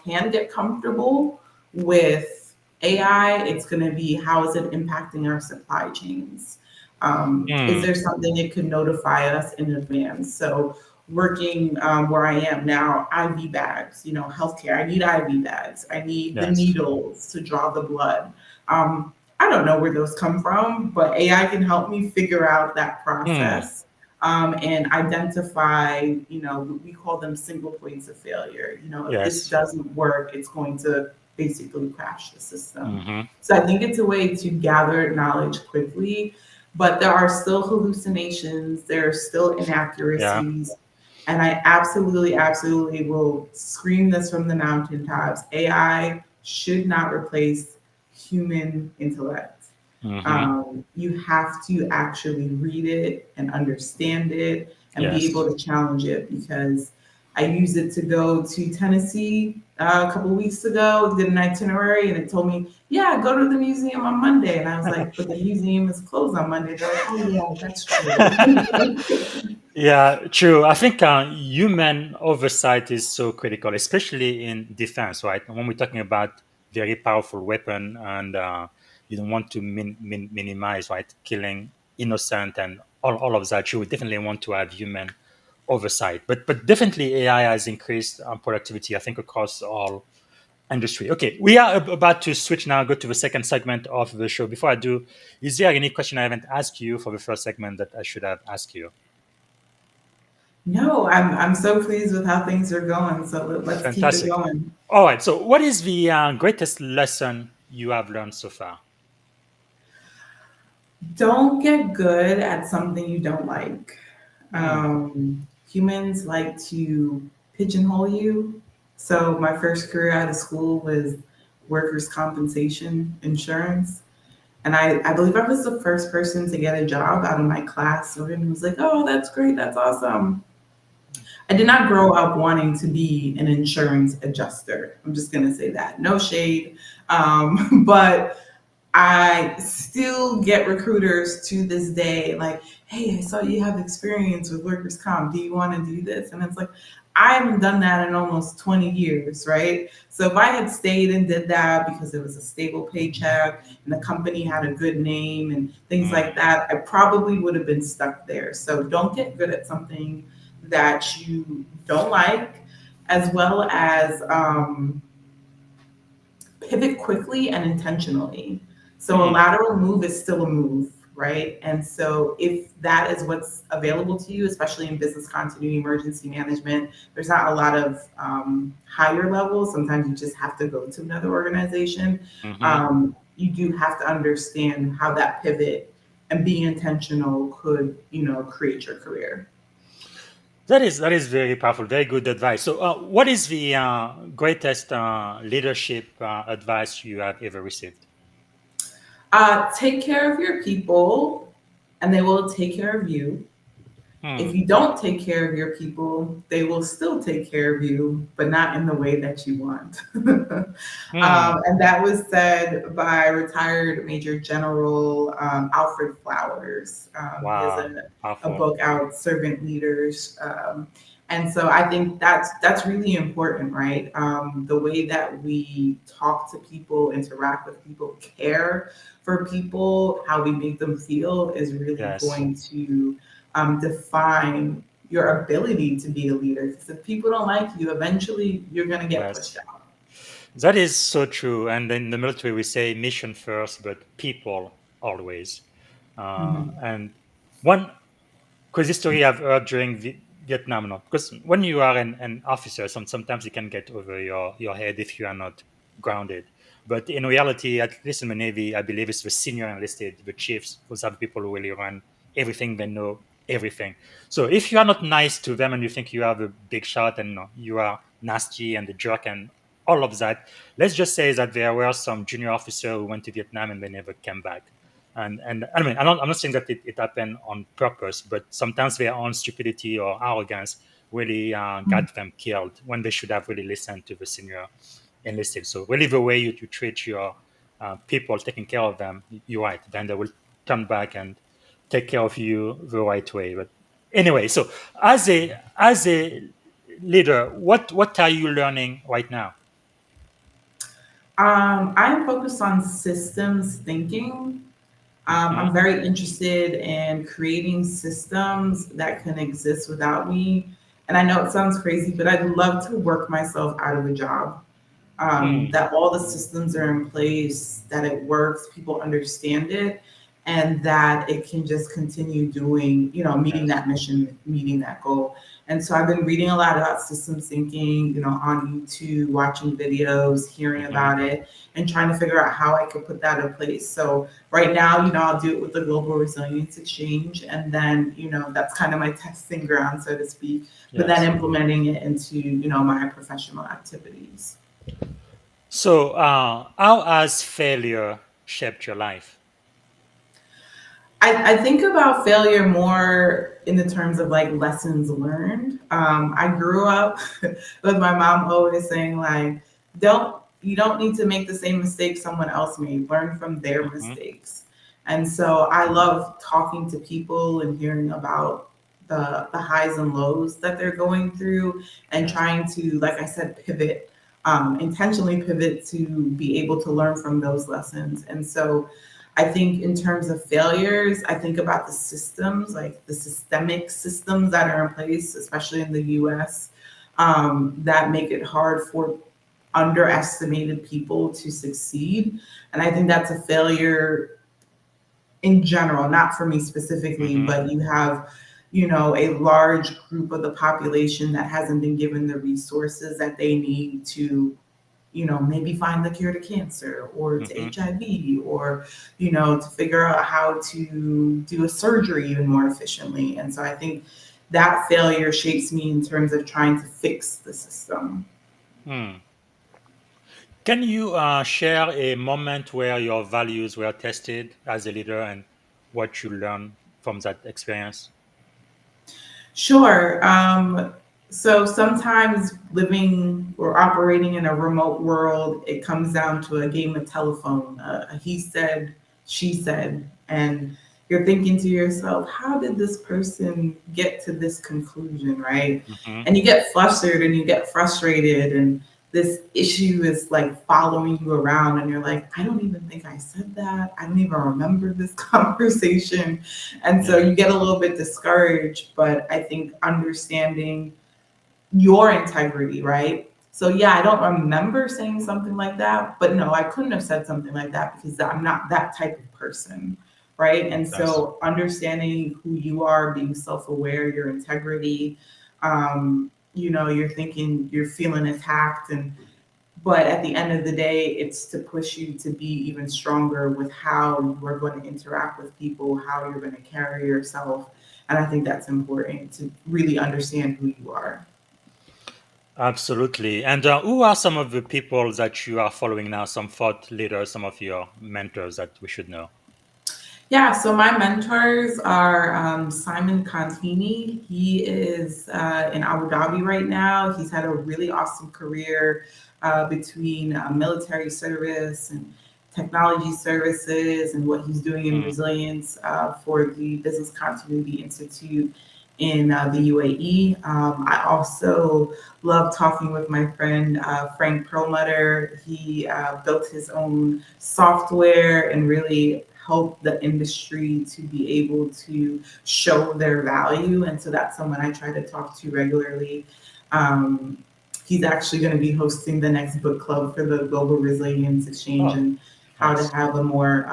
can get comfortable with AI, it's going to be how is it impacting our supply chains? Is Mm. there something it could notify us in advance? So working where I am now, IV bags, healthcare. I need IV bags. I need the Yes. needles to draw the blood. I don't know where those come from, but AI can help me figure out that Mm. process and identify, we call them single points of failure. If this Yes. doesn't work, it's going to basically crash the system. Hmm. So I think it's a way to gather knowledge quickly, but there are still hallucinations, there are still Yeah. inaccuracies. And I absolutely, absolutely will scream this from the mountaintops. AI should not replace human intellect. Hmm. You have to actually read it and understand it and be Yes. able to challenge it because I used it to go to Tennessee a couple of weeks ago, did an itinerary, and it told me, yeah, go to the museum on Monday. And I was like, but the museum is closed on Monday. They're like, oh, yeah, that's true. Yeah, true. I think human oversight is so critical, especially in defense, right? When we're talking about very powerful weapon, and you don't want to minimize, right, killing innocent and all of that. You would definitely want to have human oversight. But definitely AI has increased productivity, I think, across all industry. Okay, we are about to switch now, go to the second segment of the show. Before I do, is there any question I haven't asked you for the first segment that I should have asked you? No, I'm so pleased with how things are going. So let's keep it Fantastic. going. All right. So, what is the greatest lesson you have learned so far? Don't get good at something you don't like. Hmm. Humans like to pigeonhole you. So my first career out of school was workers' compensation insurance. And I believe I was the first person to get a job out of my class. So everyone was like, oh, that's great. That's awesome. I did not grow up wanting to be an insurance adjuster. I'm just going to say that. No shade. But I still get recruiters to this day like, hey, I saw you have experience with workers' comp. Do you want to do this? And it's like, I haven't done that in almost 20 years, right? So if I had stayed and did that because it was a stable paycheck and the company had a good name and things like Hmm. that, I probably would have been stuck there. So don't get good at something that you don't like, as well as pivot quickly and intentionally. So a Hmm. lateral move is still a move, right? And so if that is what's available to you, especially in business continuity, emergency management, there's not a lot of higher levels. Sometimes you just have to go to another organization. Hmm. You do have to understand how that pivot and being intentional could, create your career. That is very powerful, very good advice. So, what is the greatest leadership advice you have ever received? Take care of your people, and they will take care of you. If Hmm. you don't take care of your people, they will still take care of you, but not in the way that you want. Hmm. And that was said by retired Major General Alfred Flowers. He has Wow, a powerful. book out, Servant Leaders. And so I think that's really important, right? The way that we talk to people, interact with people, care for people, how we make them feel is really Yes, going to define your ability to be a leader. Because if people don't like you, eventually you're going to get pushed yes. out. That is so true. And in the military, we say mission first, but people always. Mhm. And one crazy story I've heard during Vietnam, not because when you are an officer, sometimes you can get over your head if you are not grounded. But in reality, at least in the Navy, I believe it's the senior enlisted, the chiefs, those are the people who really run everything. They know everything. So if you are not nice to them and you think you have a big shot and you are nasty and a jerk and all of that, let's just say that there were some junior officer who went to Vietnam and they never came back. And I mean, I'm not saying that it happened on purpose, but sometimes their own stupidity or arrogance really got them killed when they should have really listened to the senior enlisted. So really, the way you treat your people, taking care of them, you're right. Then they will come back and take care of you the right way. But anyway, so as a leader, what are you learning right now? I'm focused on systems thinking. Hmm. I'm very interested in creating systems that can exist without me. And I know it sounds crazy, but I'd love to work myself out of a job. Hmm. That all the systems are in place, that it works, people understand it, and that it can just continue doing, meeting Yes. that mission, meeting that goal. And so I've been reading a lot about systems thinking, on YouTube, watching videos, hearing Hmm. about it, and trying to figure out how I could put that in place. So right now, I'll do it with the Global Resilience Exchange, and then, that's kind of my testing ground, so to speak, but then Yes. implementing it into, my professional activities. So, how has failure shaped your life? I think about failure more in the terms of like lessons learned. I grew up with my mom always saying like, you don't need to make the same mistakes someone else made. Learn from their Hmm. mistakes. And so I love talking to people and hearing about the highs and lows that they're going through and Yes. trying to, like I said, pivot, intentionally pivot to be able to learn from those lessons. And so I think in terms of failures, I think about the systems, like the systemic systems that are in place, especially in the US, that make it hard for underestimated people to succeed. And I think that's a failure in general, not for me specifically, Hmm. but you have, a large group of the population that hasn't been given the resources that they need to maybe find the cure to cancer or to Hmm. HIV or, to figure out how to do a surgery even more efficiently. And so I think that failure shapes me in terms of trying to fix the system. Hmm. Can you share a moment where your values were tested as a leader and what you learned from that experience? Sure. So sometimes living or operating in a remote world, it comes down to a game of telephone. A he said, she said, and you're thinking to yourself, how did this person get to this conclusion, right? Hmm. And you get flustered and you get frustrated, and this issue is like following you around, and you're like, I don't even think I said that. I don't even remember this conversation. And so Yeah. you get a little bit discouraged, but I think understanding your integrity, right? So yeah, I don't remember saying something like that, but no, I couldn't have said something like that because I'm not that type of person, right? And Yes. so understanding who you are, being self-aware, your integrity, you're thinking, you're feeling attacked, and but at the end of the day, it's to push you to be even stronger with how you are going to interact with people, how you're going to carry yourself. And I think that's important to really understand who you are. Absolutely. And who are some of the people that you are following now? Some thought leaders, some of your mentors that we should know? Yeah, so my mentors are Simon Contini. He is in Abu Dhabi right now. He's had a really awesome career between military service and technology services and what he's doing in Mm. resilience for the Business Continuity Institute in the UAE. I also love talking with my friend Frank Perlmutter. He built his own software and really help the industry to be able to show their value. And so that's someone I try to talk to regularly. Um, he's actually going to be hosting the next book club for the Global Resilience Exchange Oh, and how to nice. have a more,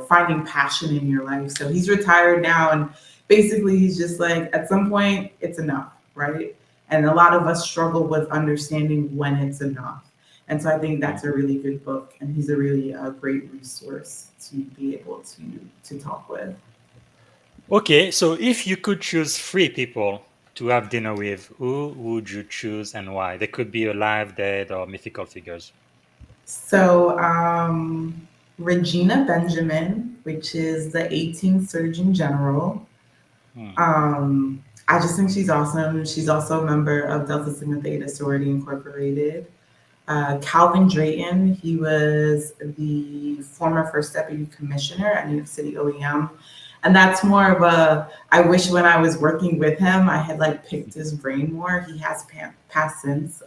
finding passion in your life. So he's retired now. And basically, he's just like, at some point, it's enough, right? And a lot of us struggle with understanding when it's enough. And so I think that's a really good book, and he's a really great resource to be able to talk with. Okay, so if you could choose three people to have dinner with, who would you choose and why? They could be alive, dead, or mythical figures. So Regina Benjamin, which is the 18th Surgeon General, Hmm. I just think she's awesome. She's also a member of Delta Sigma Theta Sorority Incorporated. Calvin Drayton, he was the former first deputy commissioner at New York City OEM. And that's more of I wish when I was working with him, I had like picked his brain more. He has passed since,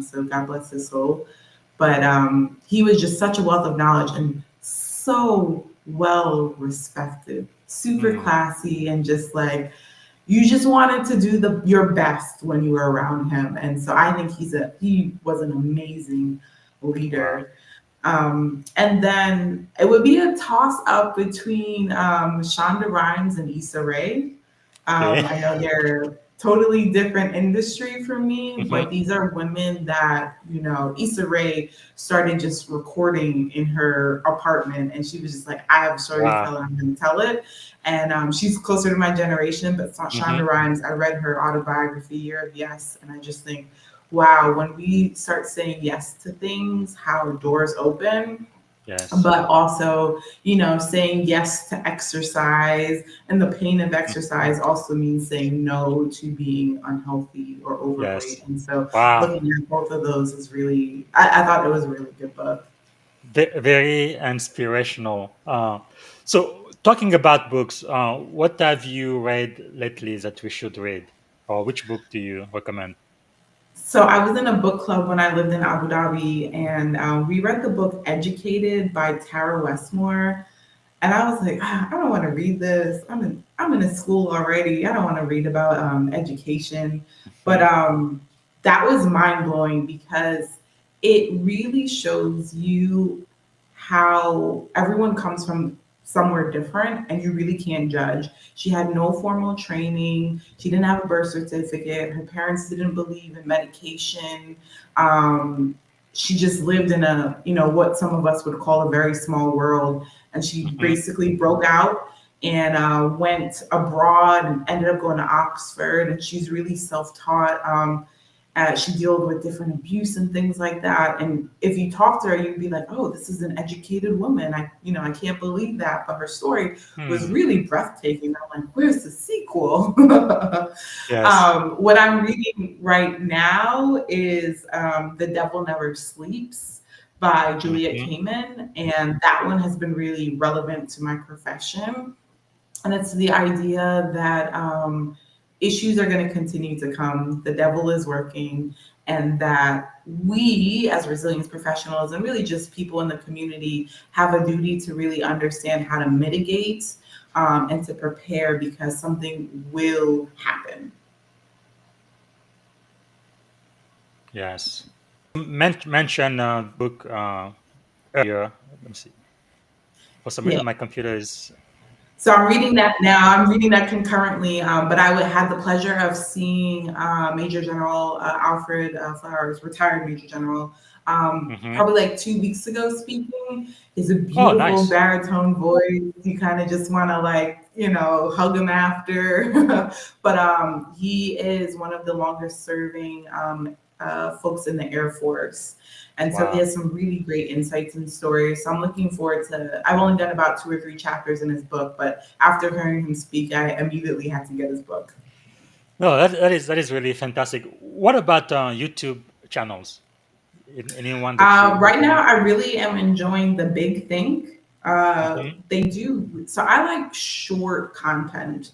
so God bless his soul. But he was just such a wealth of knowledge and so well respected, super Hmm. classy, and just like you just wanted to do your best when you were around him. And so I think he was an amazing Wow. leader. And then it would be a toss up between Shonda Rhimes and Issa Rae. Okay. I know they're totally different industry for me, Hmm. but these are women that, Issa Rae started just recording in her apartment, and she was just like, I have a story to Wow. tell, and I'm going to tell it. And she's closer to my generation, but Hmm. Shonda Rhimes, I read her autobiography, Year of Yes, and I just think, wow, when we start saying yes to things, how doors open, Yes. but also, saying yes to exercise, and the pain of Mhm. exercise also means saying no to being unhealthy or Yes. overweight. And so Wow. looking at both of those is really, I thought it was a really good book. Very inspirational. So, talking about books, what have you read lately that we should read? Or which book do you recommend? So I was in a book club when I lived in Abu Dhabi, and we read the book Educated by Tara Westmore. And I was like, I don't want to read this. I'm in a school already. I don't want to read about education. But Mhm. that was mind blowing because it really shows you how everyone comes from somewhere different, and you really can't judge. She had no formal training. She didn't have a birth certificate. Her parents didn't believe in medication. Um, she just lived in what some of us would call a very small world, and she Mhm. basically broke out and went abroad and ended up going to Oxford. And she's really self-taught. She dealt with different abuse and things like that. And if you talk to her, you'd be like, "Oh, this is an educated woman. I can't believe that." But her story was Hmm. really breathtaking. I'm like, "Where's the sequel?" Yes. What I'm reading right now is "The Devil Never Sleeps" by Juliet Mhm. Kamen, and that one has been really relevant to my profession. And it's the idea that issues are going to continue to come. The devil is working, and that we, as resilience professionals, and really just people in the community, have a duty to really understand how to mitigate and to prepare because something will happen. Yes. Mention book earlier. Let me see. For some Yeah. reason, my computer is. So I'm reading that now. I'm reading that concurrently, but I would have the pleasure of seeing Major General Alfred Flowers, retired Major General, Mm-hmm. probably like 2 weeks ago speaking. He's a Oh, beautiful nice. baritone voice. You kind of just want to like, hug him after. But he is one of the longest serving folks in the Air Force. And so he Wow. has some really great insights and stories. So I'm looking forward to, I've only done about 2 or 3 chapters in his book, but after hearing him speak, I immediately had to get his book. No, that is really fantastic. What about YouTube channels? Anyone that you Right now, recommend? I really am enjoying the Big Think. Mm-hmm. They do, so I like short content.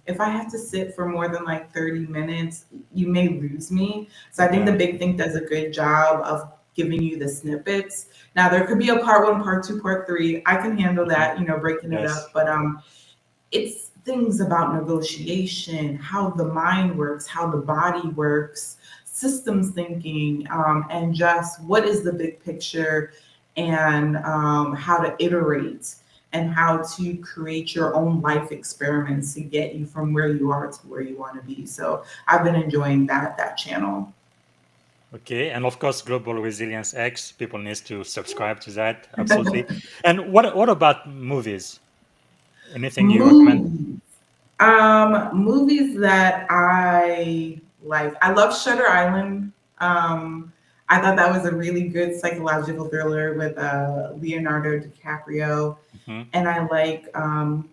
If I have to sit for more than like 30 minutes, you may lose me. So I think the Yeah. Big Think does a good job of giving you the snippets. Now, there could be a part one, part two, part three. I can handle Mm-hmm. that, breaking it Yes. up. But it's things about negotiation, how the mind works, how the body works, systems thinking, and just what is the big picture, and how to iterate and how to create your own life experiments to get you from where you are to where you want to be. So I've been enjoying that channel. Okay, and of course, Global Resilience X. People need to subscribe to that. Absolutely. And what about movies? Anything you recommend? Movies. Movies that I like. I love Shutter Island. I thought that was a really good psychological thriller with Leonardo DiCaprio. Mm-hmm. And I like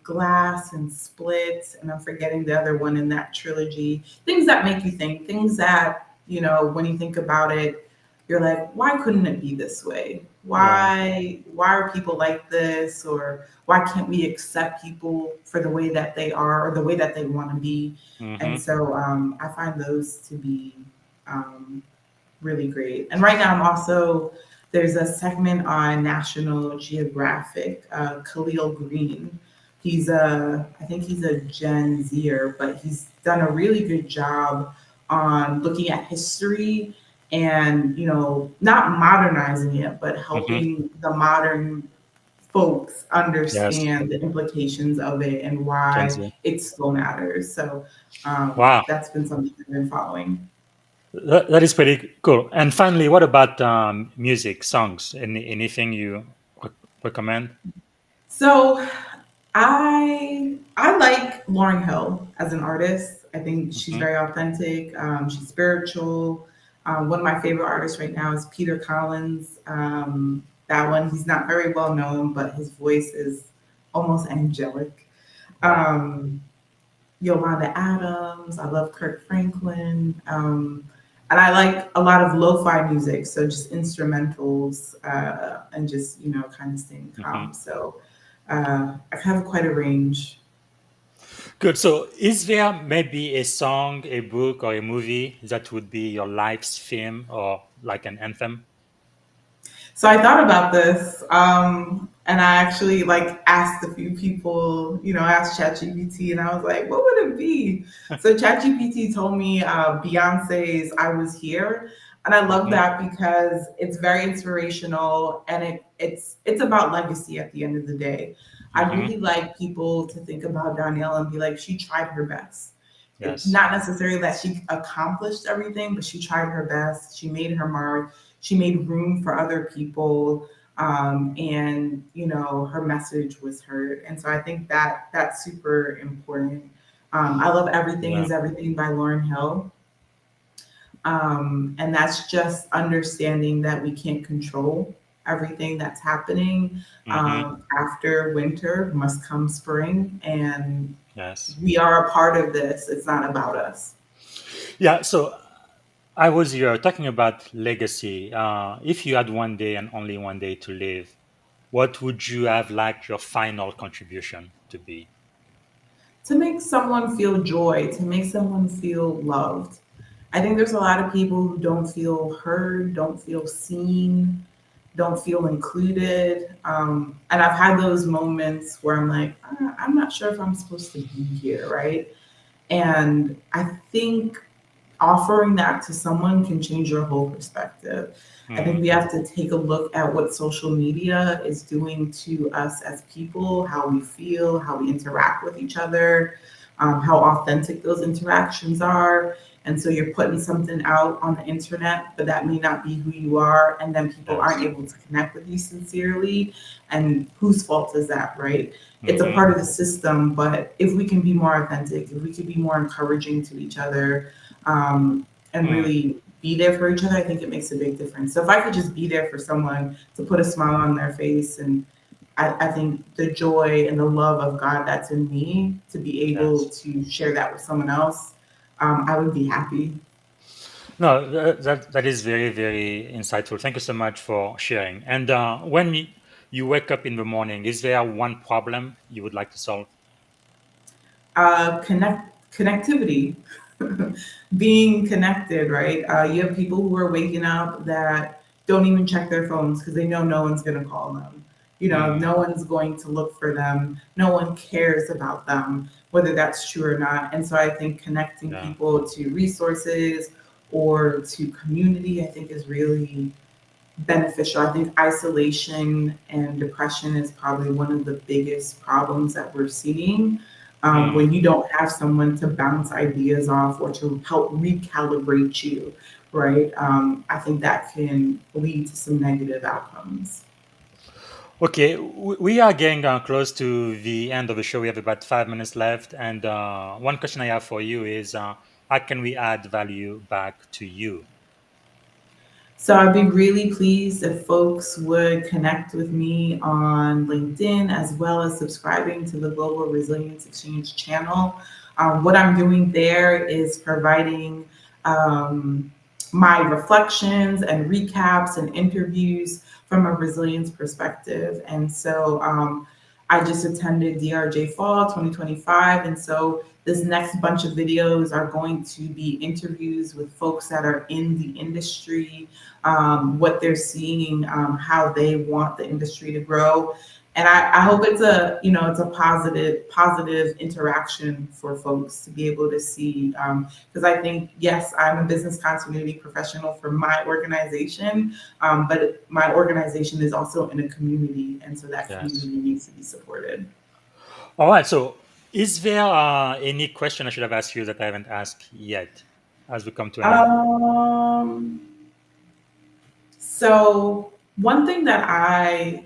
Glass and Split, and I'm forgetting the other one in that trilogy. Things that make you think, things that, when you think about it, you're like, why couldn't it be this way? Yeah. Why are people like this? Or why can't we accept people for the way that they are or the way that they want to be? And Mm-hmm. so I find those to be um, really great. And right now, there's a segment on National Geographic, Khalil Green. I think he's a Gen Zer, but he's done a really good job on looking at history and, not modernizing it, but Mm-hmm. helping the modern folks Yes. understand the implications of it and Gen why Z. it still matters. So Wow. that's been something I've been following. That is pretty cool. And finally, what about music, songs? Anything you recommend? So I like Lauryn Hill as an artist. I think she's Mm-hmm. very authentic. She's spiritual. One of my favorite artists right now is Peter Collins. That one, he's not very well known, but his voice is almost angelic. Wow. Um, Yolanda Adams. I love Kirk Franklin. And I like a lot of lo-fi music, so just instrumentals and just kind of staying Mm-hmm. calm. So I have quite a range. Good. So, is there maybe a song, a book, or a movie that would be your life's theme or like an anthem? So I thought about this, and I actually like asked a few people, I asked ChatGPT, and I was like, "What would it be?" So ChatGPT told me Beyonce's "I Was Here," and I love Mm-hmm. that because it's very inspirational, and it's about legacy at the end of the day. I Mm-hmm. really like people to think about Donielle and be like, she tried her best. Yes. Not necessarily that she accomplished everything, but she tried her best. She made her mark. She made room for other people, and her message was heard. And so I think that that's super important. I love "Everything Yeah. Is Everything" by Lauryn Hill, and that's just understanding that we can't control everything that's happening. Mm-hmm. After winter must come spring, and Yes. we are a part of this. It's not about us. Yeah. So, I was here talking about legacy. If you had one day and only one day to live, what would you have liked your final contribution to be? To make someone feel joy, to make someone feel loved. I think there's a lot of people who don't feel heard, don't feel seen, don't feel included. And I've had those moments where I'm like, I'm not sure if I'm supposed to be here, right? And I think offering that to someone can change your whole perspective. I think we have to take a look at what social media is doing to us as people, how we feel, how we interact with each other, how authentic those interactions are. And so you're putting something out on the internet, but that may not be who you are. And then people aren't Yes. able to connect with you sincerely. And whose fault is that, right? It's a part of the system, but if we can be more authentic, if we could be more encouraging to each other, and really be there for each other, I think it makes a big difference. So if I could just be there for someone to put a smile on their face, and I think the joy and the love of God that's in me to be able Yes. to share that with someone else, I would be happy. No, that is very, very insightful. Thank you so much for sharing. And when you wake up in the morning, is there one problem you would like to solve? Connectivity, being connected, right? You have people who are waking up that don't even check their phones because they know no one's going to call them. You know, no one's going to look for them. No one cares about them, whether that's true or not. And so I think connecting Yeah. people to resources or to community, I think is really beneficial. I think isolation and depression is probably one of the biggest problems that we're seeing. When you don't have someone to bounce ideas off or to help recalibrate you, right? I think that can lead to some negative outcomes. Okay, we are getting close to the end of the show. We have about 5 minutes left. And one question I have for you is how can we add value back to you? So I'd be really pleased if folks would connect with me on LinkedIn as well as subscribing to the Global Resilience Exchange channel. What I'm doing there is providing my reflections and recaps and interviews from a resilience perspective. And so I just attended DRJ Fall 2025. And so this next bunch of videos are going to be interviews with folks that are in the industry, what they're seeing, how they want the industry to grow. And I hope it's it's a positive interaction for folks to be able to see. Because I think, yes, I'm a business continuity professional for my organization, but my organization is also in a community. And so that Yes. community needs to be supported. All right. So, is there any question I should have asked you that I haven't asked yet as we come to an end? Um, so one thing that I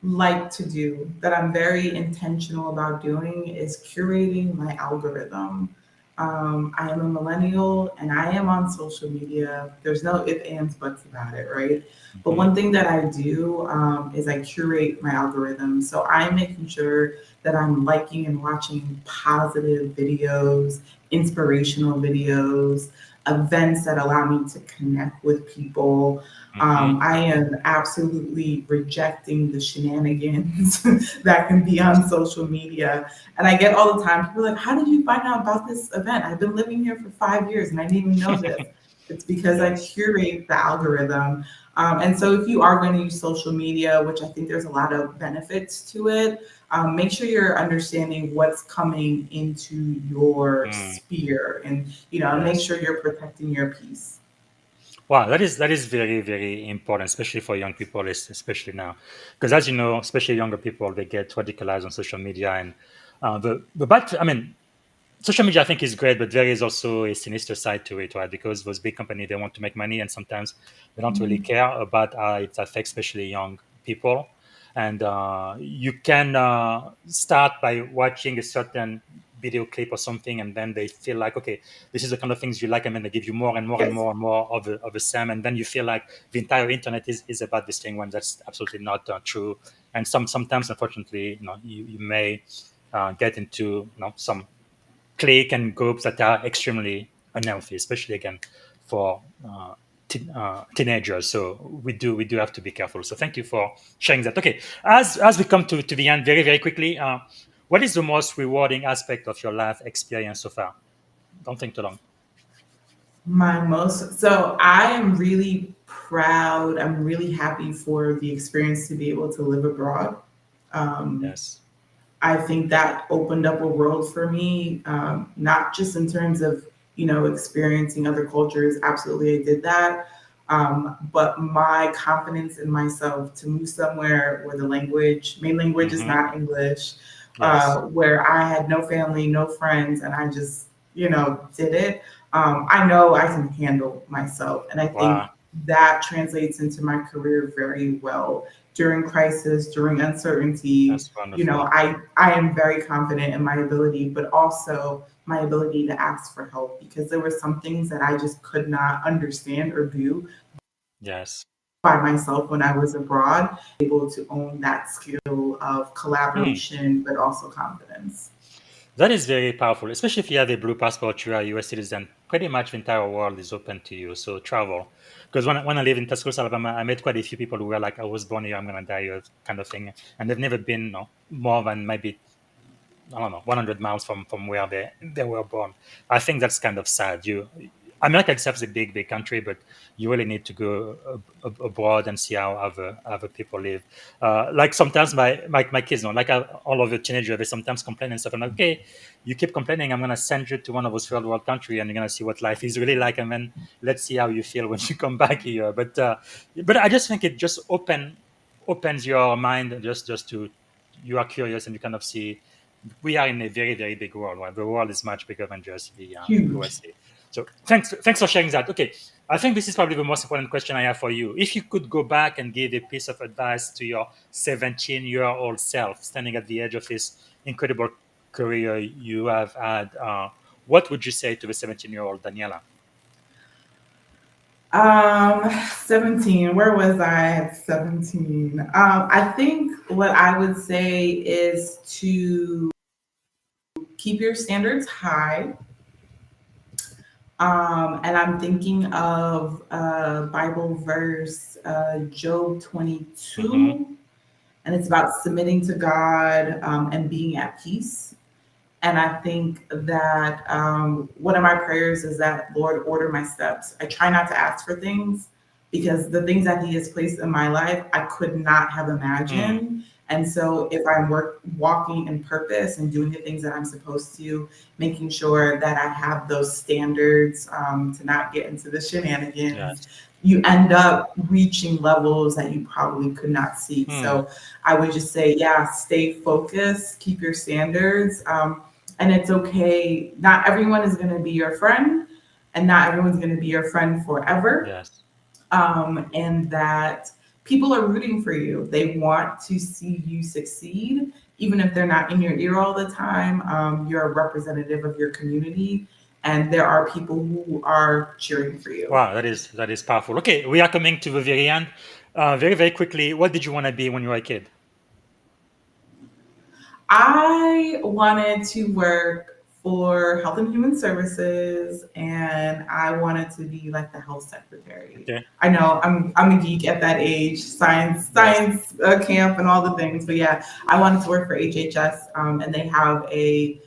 like to do that I'm very intentional about doing is curating my algorithm. I am a millennial and I am on social media. There's no ifs, ands, buts about it, right? But one thing that I do is I curate my algorithm. So I'm making sure that I'm liking and watching positive videos, inspirational videos, events that allow me to connect with people. I am absolutely rejecting the shenanigans that can be on social media. And I get all the time, people are like, how did you find out about this event? I've been living here for 5 years and I didn't even know this. It's because I Yes. curate the algorithm. And so if you are going to use social media, which I think there's a lot of benefits to it, make sure you're understanding what's coming into your sphere and, make Yes. sure you're protecting your peace. Wow, that is very, very important, especially for young people, especially now, because as you know, especially younger people, they get radicalized on social media, and the bad. I mean, social media I think is great, but there is also a sinister side to it, right? Because those big companies, they want to make money, and sometimes they don't really care about how it affects, especially young people. And you can start by watching a certain video clip or something, and then they feel like, okay, this is the kind of things you like, and then they give you more and more and Yes. more and more of the same, and then you feel like the entire internet is about this thing when that's absolutely not true. And sometimes, unfortunately, you may get into some clique and groups that are extremely unhealthy, especially again for teenagers. So we do have to be careful. So thank you for sharing that. Okay, as we come to the end, very very quickly, what is the most rewarding aspect of your life experience so far? Don't think too long. So I am really proud. I'm really happy for the experience to be able to live abroad. Um, Yes. I think that opened up a world for me, not just in terms of, experiencing other cultures. Absolutely, I did that. But my confidence in myself to move somewhere where the main language is not English, Yes. where I had no family, no friends, and I just, did it. I know I can handle myself. And I think Wow. that translates into my career very well. During crisis, during uncertainty, That's wonderful. I am very confident in my ability, but also my ability to ask for help, because there were some things that I just could not understand or do Yes. by myself when I was abroad, able to own that skill of Hmm. collaboration, but also confidence. That is very powerful, especially if you have a blue passport, you are a US citizen. Pretty much the entire world is open to you. So travel. Because when I lived in Tuscaloosa, Alabama, I met quite a few people who were like, I was born here, I'm going to die here, kind of thing. And they've never been more than maybe, I don't know, 100 miles from where they were born. I think that's kind of sad. America itself is a big, big country, but you really need to go abroad and see how other people live. Like sometimes my kids, like all of the teenagers, they sometimes complain and stuff. I'm like, okay, you keep complaining. I'm going to send you to one of those third world countries, and you're going to see what life is really like, and then let's see how you feel when you come back here. But I just think it just opens your mind just to you are curious and you kind of see we are in a very, very big world. Right? The world is much bigger than just the Huge. USA. So thanks for sharing that. Okay, I think this is probably the most important question I have for you. If you could go back and give a piece of advice to your 17-year-old self standing at the edge of this incredible career you have had, what would you say to the 17-year-old Doniella? 17. Where was I at 17? I think what I would say is to keep your standards high. And I'm thinking of Bible verse, Job Mm-hmm. 22, and it's about submitting to God, and being at peace. And I think that one of my prayers is that, Lord, order my steps. I try not to ask for things, because the things that He has placed in my life, I could not have Mm, imagined. And so if I'm walking in purpose and doing the things that I'm supposed to, making sure that I have those standards, to not get into the shenanigans, yes. you end up reaching levels that you probably could not see. Mm, So I would just say, yeah, stay focused, keep your standards. And it's okay. Not everyone is going to be your friend, and not everyone's going to be your friend forever. yes. And that people are rooting for you. They want to see you succeed, even if they're not in your ear all the time. You're a representative of your community, and there are people who are cheering for you. Wow, that is powerful. Okay, we are coming to the very end. Very, very quickly, what did you want to be when you were a kid? I wanted to work for Health and Human Services, and I wanted to be like the health secretary. Okay. I know I'm a geek at that age, Yes. science camp and all the things. But yeah, I wanted to work for HHS, and they have an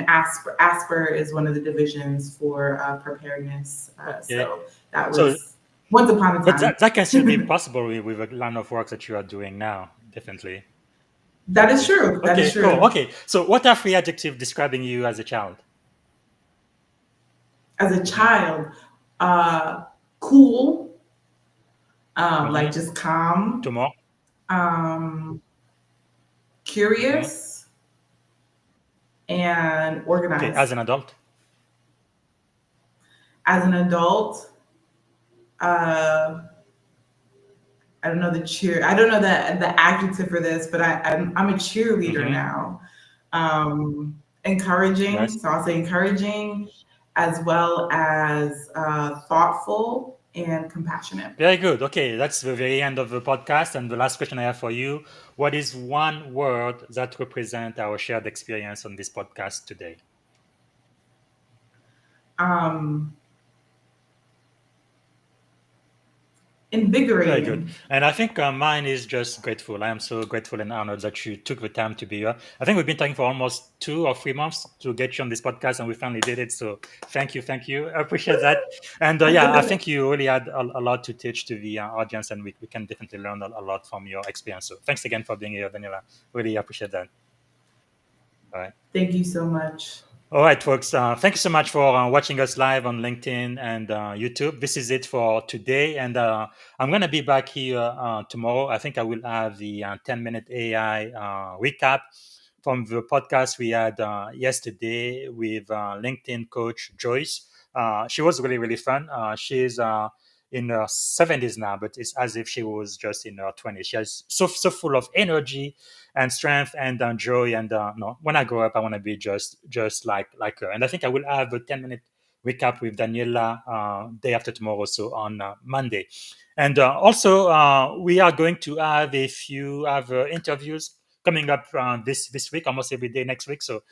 Asper is one of the divisions for preparedness. Okay. So that So, was once upon a but time. that can still be possible with the line of work that you are doing now. Definitely. That is Okay. true. That is Okay. Cool. true. Okay. So, what are three adjectives describing you as a child? As a Mm-hmm. child, cool, Mm-hmm. like just calm, Two more. um, Mm-hmm. curious, and Okay. As organized. an adult. As an adult, uh, I don't know the cheer. I don't know the adjective for this, but I'm a cheerleader Mm-hmm. now. Encouraging. Yes. So I'll say encouraging, as well as thoughtful and compassionate. Very good. Okay, that's the very end of the podcast. And the last question I have for you: what is one word that represents our shared experience on this podcast today? Um, Very good. invigorating. And I think mine is just grateful. I am so grateful and honored that you took the time to be here. I think we've been talking for almost 2 or 3 months to get you on this podcast, and we finally did it. So thank you. Thank you. I appreciate that. And yeah, I think you really had a lot to teach to the audience, and we can definitely learn a lot from your experience. So thanks again for being here, Daniela. Really appreciate that. All right. Thank you so much. All right, folks. Thank you so much for watching us live on LinkedIn and YouTube. This is it for today. And I'm going to be back here tomorrow. I think I will have the 10-minute AI recap from the podcast we had yesterday with LinkedIn coach Joyce. She was really, really fun. She's in her 70s now, but it's as if she was just in her 20s. She has so full of energy and strength and joy. And no, when I grow up, I want to be just like her. And I think I will have a 10-minute recap with Doniella day after tomorrow, so on Monday. And also, we are going to have a few other interviews coming up this week, almost every day next week. So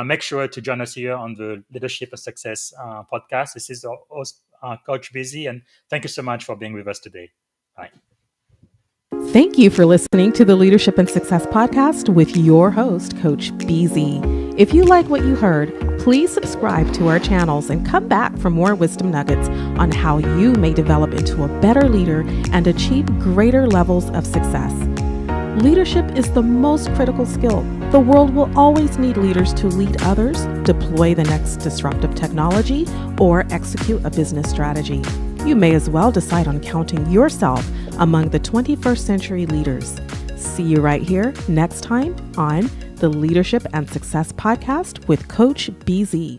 make sure to join us here on the Leadership and Success podcast. This is our host, Coach Busy, and thank you so much for being with us today. Bye. Thank you for listening to the Leadership and Success Podcast with your host, Coach BZ. If you like what you heard, please subscribe to our channels and come back for more wisdom nuggets on how you may develop into a better leader and achieve greater levels of success. Leadership is the most critical skill. The world will always need leaders to lead others, deploy the next disruptive technology, or execute a business strategy. You may as well decide on counting yourself among the 21st century leaders. See you right here next time on the Leadership and Success Podcast with Coach BZ.